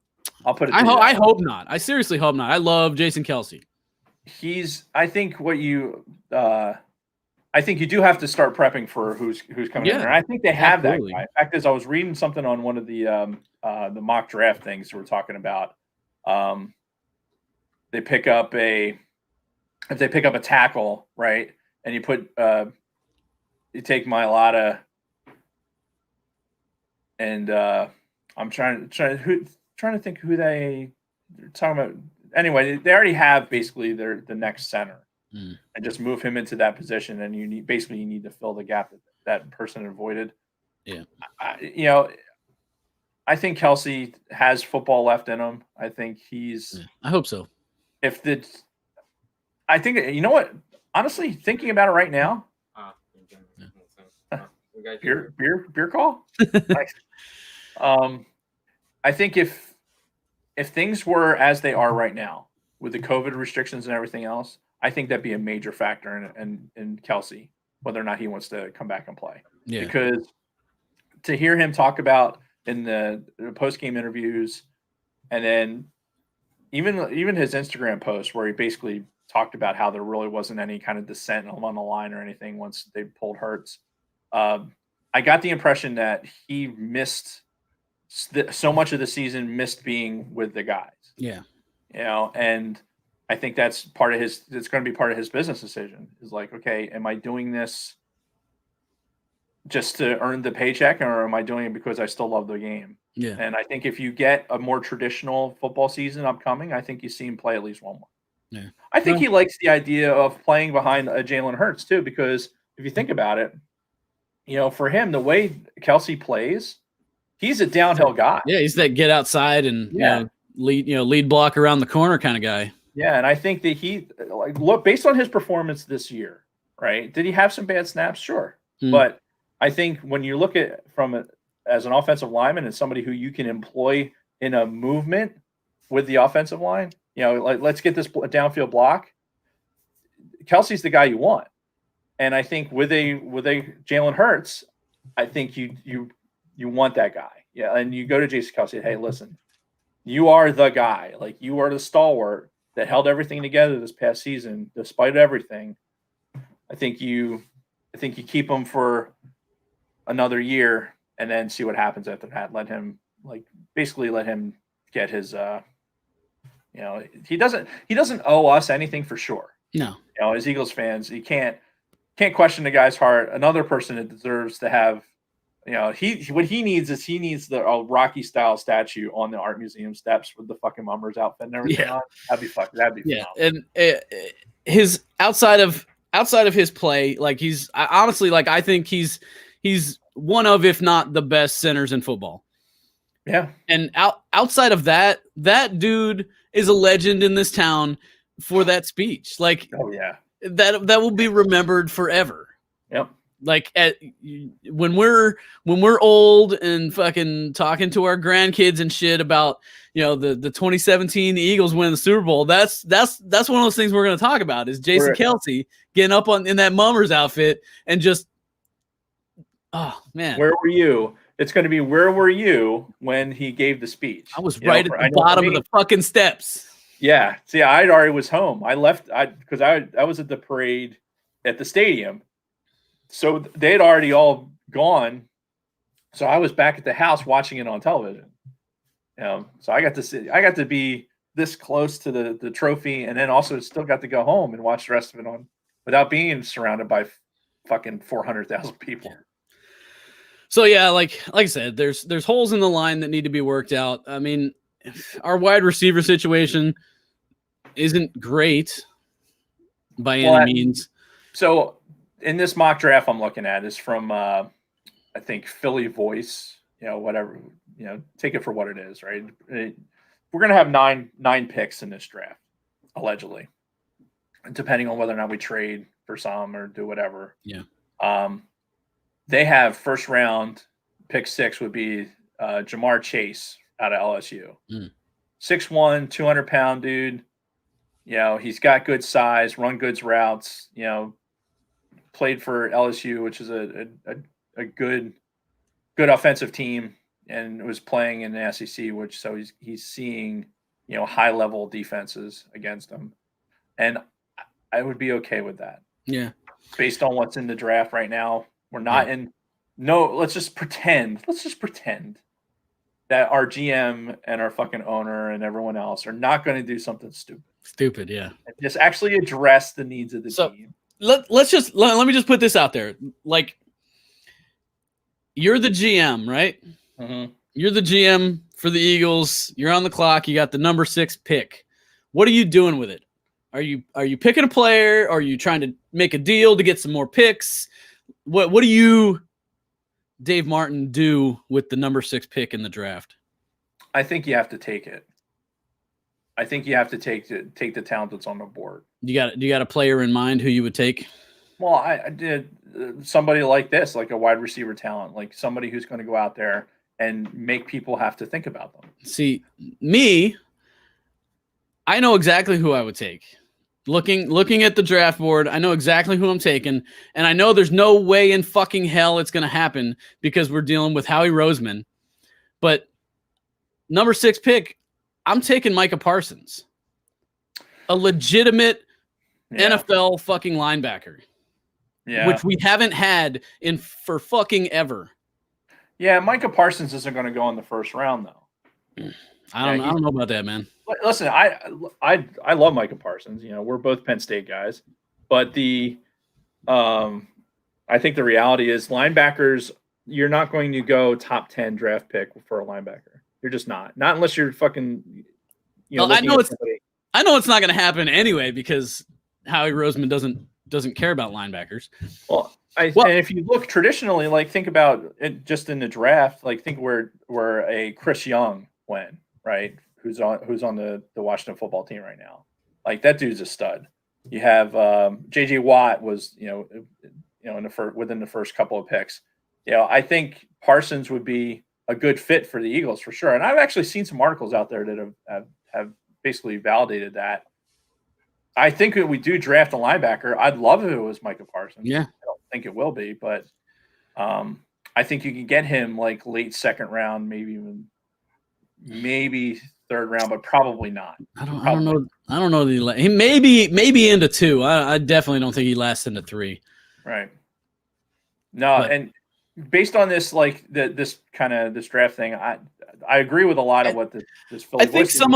I'll put it. I hope not. I seriously hope not. I love Jason Kelce. I think you do have to start prepping for who's coming in there. And I think they have that guy. In fact, as I was reading something on one of the mock draft things we're talking about, they pick up a tackle, right? And you put you take Mailata, and I'm trying to think who they're talking about. Anyway, they already have basically the next center, and just move him into that position, and you need to fill the gap that person avoided. Yeah, I think Kelsey has football left in him. I think he's. I hope so. I think you know what. Honestly, thinking about it right now. Beer call. Nice. I think if things were as they are right now with the COVID restrictions and everything else, I think that'd be a major factor in Kelsey, whether or not he wants to come back and play. Yeah. Because to hear him talk about in the post-game interviews, and then even his Instagram post where he basically talked about how there really wasn't any kind of dissent on the line or anything once they pulled Hurts. I got the impression that he missed so much of the season, missed being with the guys. Yeah. And I think that's part of it's going to be part of his business decision is like, okay, am I doing this just to earn the paycheck, or am I doing it because I still love the game? Yeah. And I think if you get a more traditional football season upcoming, I think you see him play at least one more. Yeah. I think he likes the idea of playing behind a Jalen Hurts too, because if you think about it, for him, the way Kelsey plays, he's a downhill guy. Yeah, he's that get outside and lead block around the corner kind of guy. Yeah, and I think that look based on his performance this year, right? Did he have some bad snaps? Sure, but I think when you look at as an offensive lineman and somebody who you can employ in a movement with the offensive line, let's get this downfield block. Kelsey's the guy you want. And I think with a Jalen Hurts, I think you want that guy. Yeah. And you go to Jason Kelsey, hey, listen, you are the guy. Like, you are the stalwart that held everything together this past season, despite everything. I think you keep him for another year and then see what happens after that. Let him get his he doesn't owe us anything for sure. No. As Eagles fans, you can't question the guy's heart. Another person that deserves to have, what he needs the Rocky style statue on the art museum steps with the fucking Mummers outfit and everything on. That'd be phenomenal. And his outside of his play, like I think he's one of, if not the best centers in football. Yeah. And outside of that dude is a legend in this town for that speech. Like, oh yeah. That will be remembered forever. Yep. Like when we're old and fucking talking to our grandkids and shit about the 2017 Eagles winning the Super Bowl. That's one of those things we're going to talk about is Jason Kelsey getting up in that Mummers outfit and just, oh man, where were you? It's going to be where were you when he gave the speech? I was right at the bottom of the fucking steps. Yeah. See, I already was home. I left because I was at the parade at the stadium. So they'd already all gone. So I was back at the house watching it on television. So I got to be this close to the trophy, and then also still got to go home and watch the rest of it without being surrounded by fucking 400,000 people. So yeah, like I said, there's holes in the line that need to be worked out. I mean, our wide receiver situation isn't great by any means. So in this mock draft I'm looking at is from I think Philly Voice, whatever, take it for what it is, right? We're going to have nine picks in this draft, allegedly, depending on whether or not we trade for some or do whatever. Yeah. They have first round pick 6 would be Jamar Chase out of LSU. 6'1", 200-pound dude. He's got good size, run good routes, played for LSU, which is a good offensive team, and was playing in the SEC, so he's seeing, high level defenses against them. And I would be okay with that. Yeah. Based on what's in the draft right now, we're not let's just pretend that our GM and our fucking owner and everyone else are not going to do something stupid. Yeah. And just actually address the needs of the team. Let me just put this out there. Like, you're the GM, right? Mm-hmm. You're the GM for the Eagles. You're on the clock. You got the number 6 pick. What are you doing with it? Are you picking a player? Are you trying to make a deal to get some more picks? What do you, Dave Martin, do with the number 6 pick in the draft? I think you have to take it. I think you have to take the talent that's on the board. Do you got a player in mind who you would take? Well, I did somebody like this, like a wide receiver talent, like somebody who's going to go out there and make people have to think about them. See, me, I know exactly who I would take. Looking at the draft board, I know exactly who I'm taking, and I know there's no way in fucking hell it's going to happen because we're dealing with Howie Roseman. But number 6 pick, I'm taking Micah Parsons, a legitimate NFL fucking linebacker, which we haven't had for fucking ever. Yeah, Micah Parsons isn't going to go in the first round though. I don't know about that, man. Listen, I love Micah Parsons. You know, we're both Penn State guys, but I think the reality is linebackers. You're not going to go top 10 draft pick for a linebacker. You're just not unless you're fucking. Well, I know it's not going to happen anyway because Howie Roseman doesn't care about linebackers. Well, and if you look traditionally, like think about it just in the draft, like think where a Chris Young went, right? Who's on the Washington football team right now. Like that dude's a stud. You have JJ Watt was, within the first couple of picks. I think Parsons would be a good fit for the Eagles for sure. And I've actually seen some articles out there that have basically validated that. I think if we do draft a linebacker, I'd love if it was Micah Parsons. Yeah. I don't think it will be, but I think you can get him like late second round, maybe third round, but probably not. I don't know. I don't know that he maybe into 2. I definitely don't think he lasts into 3. Right. No, and based on this, like this draft thing, I agree with a lot of what this. I think some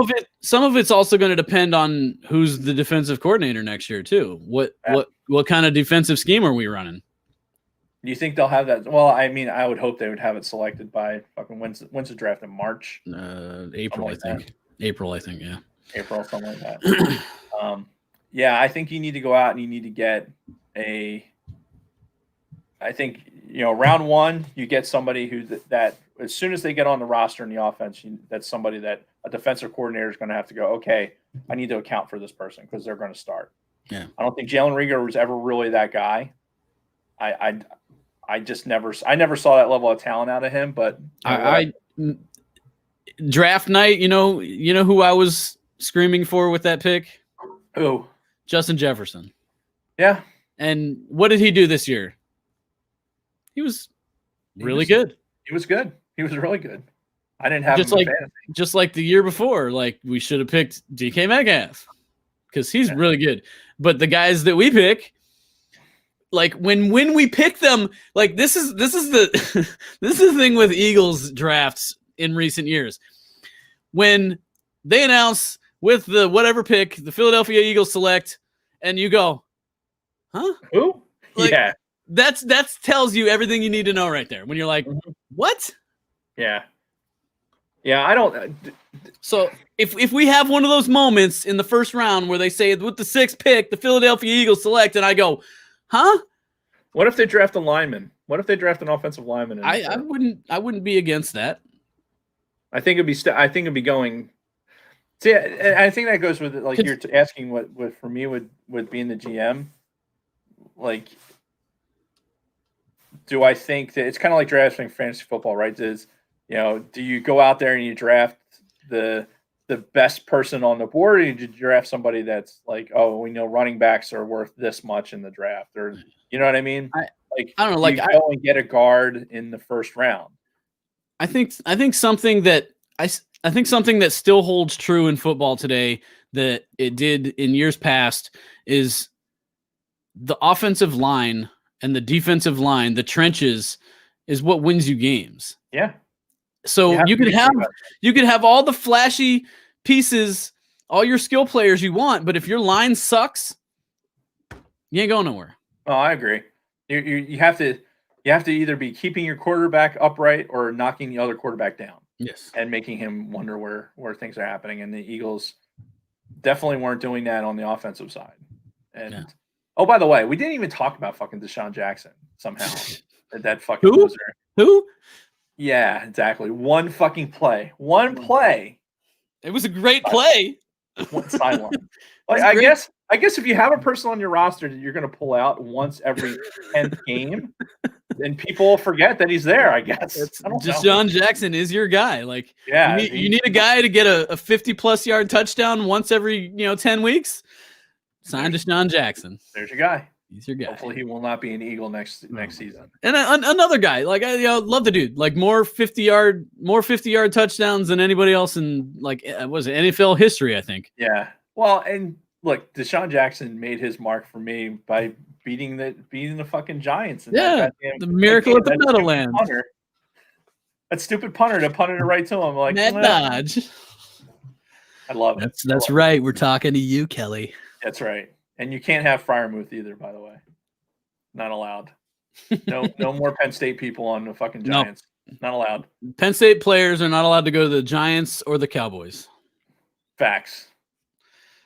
of it's also going to depend on who's the defensive coordinator next year too. What kind of defensive scheme are we running? Do you think they'll have that? Well, I mean, I would hope they would have it selected by fucking when's the draft in March? April, I think. April, I think. Yeah. April, something like that. Yeah, I think you need to go out and you need to get I think round 1 you get somebody who that as soon as they get on the roster in the offense, that's somebody that a defensive coordinator is going to have to go, okay, I need to account for this person because they're going to start. Yeah. I don't think Jalen Reagor was ever really that guy. I just never saw that level of talent out of him, but draft night, you know who I was screaming for with that pick? Who? Justin Jefferson. Yeah. And what did he do this year? He was really good. He was good. He was really good. I didn't have just like the year before. Like we should have picked DK Metcalf because he's really good. But the guys that we pick, like when we pick them, like this is the this is the thing with Eagles drafts in recent years. When they announce with the whatever pick, the Philadelphia Eagles select, and you go, huh? Who? Yeah. That's tells you everything you need to know right there. When you're like, what? Yeah. Yeah, I don't. So if we have one of those moments in the first round where they say with the 6th pick, the Philadelphia Eagles select, and I go, huh? What if they draft a lineman? What if they draft an offensive lineman? I wouldn't be against that. I think it'd be going. See, I think that goes with like you're asking what for me would be in the GM. Like, do I think that it's kind of like drafting fantasy football, right? Do you go out there and you draft the best person on the board, or you draft somebody that's like, oh, we know running backs are worth this much in the draft, or you know what I mean? I don't know. Like, I go and get a guard in the first round. I think something that I think something that still holds true in football today that it did in years past is the offensive line and the defensive line, the trenches, is what wins you games. Yeah. So you could have all the flashy pieces, all your skill players you want, but if your line sucks, you ain't going nowhere. Oh, I agree. You have to. you have to either be keeping your quarterback upright or knocking the other quarterback down. Yes. And making him wonder where things are happening. And the Eagles definitely weren't doing that on the offensive side. And oh, by the way, we didn't even talk about fucking Desean Jackson somehow. that fucking loser. Who? Yeah, exactly. One fucking play. One play. It was a great play. One sideline. I guess if you have a person on your roster that you're going to pull out once every 10th game, then people will forget that he's there, I guess. Desean Jackson is your guy. Like, yeah, you need a guy to get a 50-plus yard touchdown once every 10 weeks. Sign Desean Jackson. There's your guy. He's your guy. Hopefully he will not be an Eagle next season. And another guy, like I love the dude. Like more 50-yard touchdowns than anybody else in was it NFL history, I think. Yeah. Well, and look, Desean Jackson made his mark for me by beating the fucking Giants. The miracle at the Meadowlands. That stupid punter that punted it right to him. Like Matt Dodge. I love it. That's right. We're talking to you, Kelly. That's right. And you can't have Freiermuth either, by the way. Not allowed. No more Penn State people on the fucking Giants. No. Not allowed. Penn State players are not allowed to go to the Giants or the Cowboys. Facts.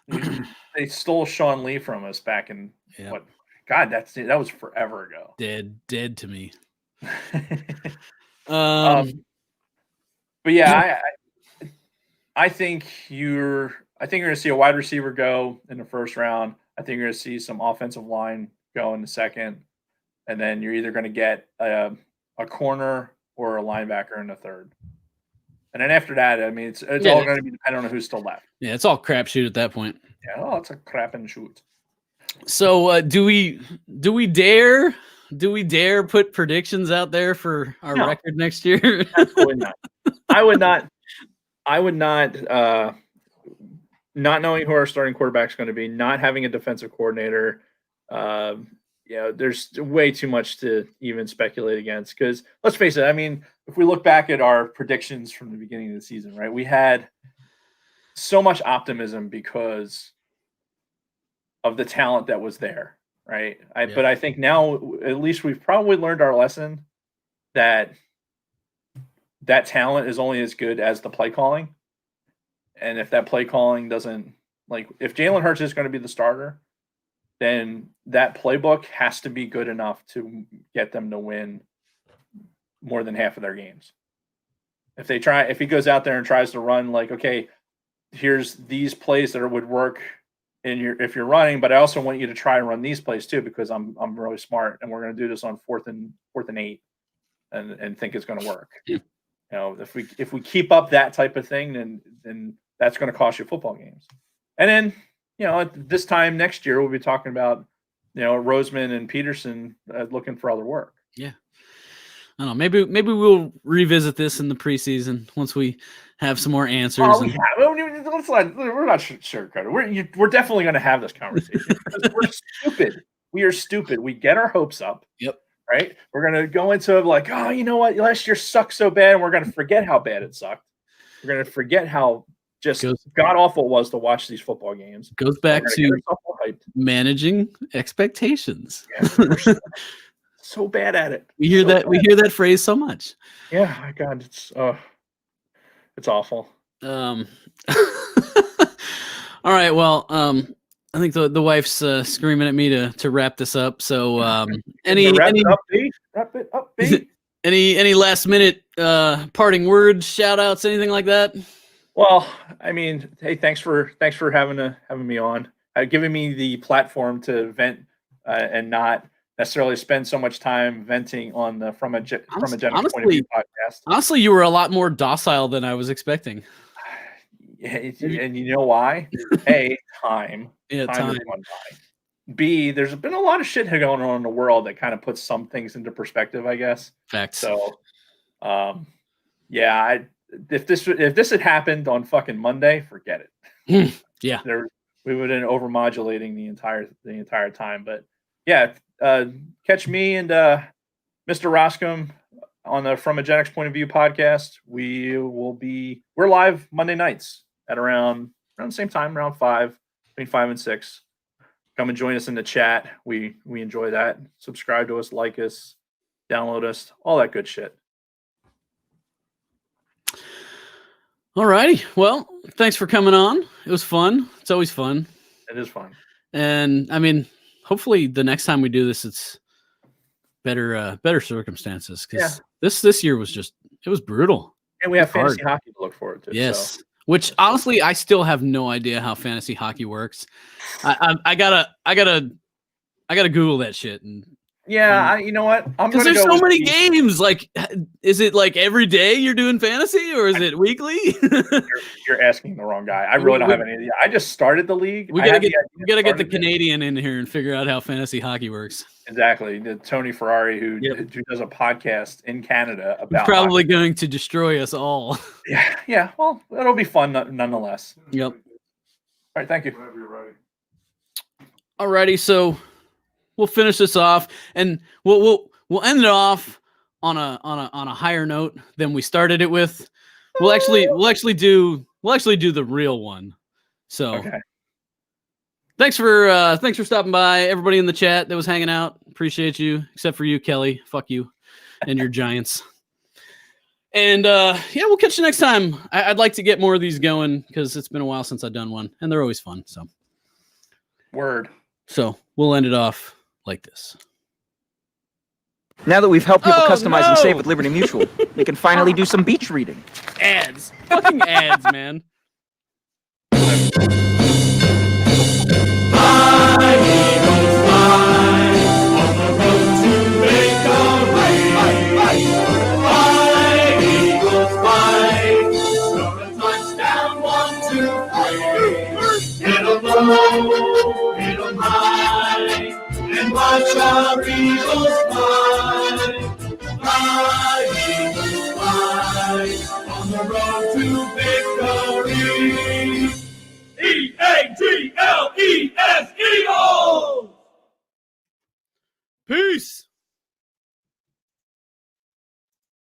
They stole Sean Lee from us back in what? God, that was forever ago. Dead to me. But yeah, I think you're going to see a wide receiver go in the first round. I think you're going to see some offensive line go in the second, and then you're either going to get a corner or a linebacker in the third. And then after that, I mean, it's all going to be dependent on who's still left. Yeah, it's all crapshoot at that point. Yeah, it's a crap and shoot. So do we dare put predictions out there for our record next year? Absolutely not. I would not. Not knowing who our starting quarterback is going to be, not having a defensive coordinator, there's way too much to even speculate against. Because let's face it, I mean, if we look back at our predictions from the beginning of the season, right, we had so much optimism because of the talent that was there, right? But I think now at least we've probably learned our lesson that talent is only as good as the play calling. And if that play calling doesn't, if Jalen Hurts is going to be the starter, then that playbook has to be good enough to get them to win more than half of their games. If he goes out there and tries to run okay, here's these plays that would work if you're running, but I also want you to try and run these plays too, because I'm really smart and we're going to do this on fourth and 8 and think it's going to work. If we keep up that type of thing, then that's going to cost you football games. And then, at this time next year, we'll be talking about, Roseman and Peterson looking for other work. Yeah. I don't know. Maybe we'll revisit this in the preseason once we have some more answers. Oh, we're not sugarcoating. We're definitely going to have this conversation because we're stupid. We are stupid. We get our hopes up. Yep. Right? We're going to go into you know what? Last year sucked so bad, and we're going to forget how bad it sucked. We're going to forget how just god-awful it was to watch these football games. Goes back to managing expectations. Yeah, so bad at it. We hear that phrase so much. Yeah, my God, it's awful. All right, well, I think the wife's screaming at me to wrap this up. So, wrap it up, B. Any last minute parting words, shout outs, anything like that? Well, I mean, hey, thanks for having me on, giving me the platform to vent and not necessarily spend so much time venting on the from a point of view podcast. Honestly, you were a lot more docile than I was expecting. And you know why? A, time. Yeah, time. Is one by. B, there's been a lot of shit going on in the world that kind of puts some things into perspective, I guess. Facts. So, if this had happened on fucking Monday, forget it. Yeah, we would have been overmodulating the entire time. But yeah, catch me and Mr. Roscom on the From a Gen X Point of View podcast. We're live Monday nights at around the same time, around 5, between 5 and 6. Come and join us in the chat. We enjoy that. Subscribe to us, like us, download us, all that good shit. All righty. Well, thanks for coming on. It was fun. It's always fun. It is fun. And I mean, hopefully the next time we do this, it's better circumstances. Because this year was it was brutal. And we have fantasy hockey to look forward to. Yes. So. Which honestly, I still have no idea how fantasy hockey works. I gotta Google that shit. And you know what? Because there's so many games. Like, is it like every day you're doing fantasy, or is it weekly? you're asking the wrong guy. I really don't have any idea. I just started the league. We gotta get the Canadian in here and figure out how fantasy hockey works. Exactly. The Tony Ferrari, who does a podcast in Canada about. He's probably going to destroy us all. Yeah. Well, it'll be fun nonetheless. Yep. All right. Thank you. Alrighty, so we'll finish this off, and we'll end it off on a higher note than we started it with. We'll actually do the real one. So. Okay. Thanks for stopping by, everybody in the chat that was hanging out. Appreciate you, except for you, Kelly. Fuck you and your Giants. And we'll catch you next time. I'd like to get more of these going because it's been a while since I've done one, and they're always fun. So, word. So we'll end it off like this. Now that we've helped people customize and save with Liberty Mutual, we can finally do some beach reading. Ads, fucking ads, man. It'll high, and watch our eagles fly. Fly, eagles fly, on the road to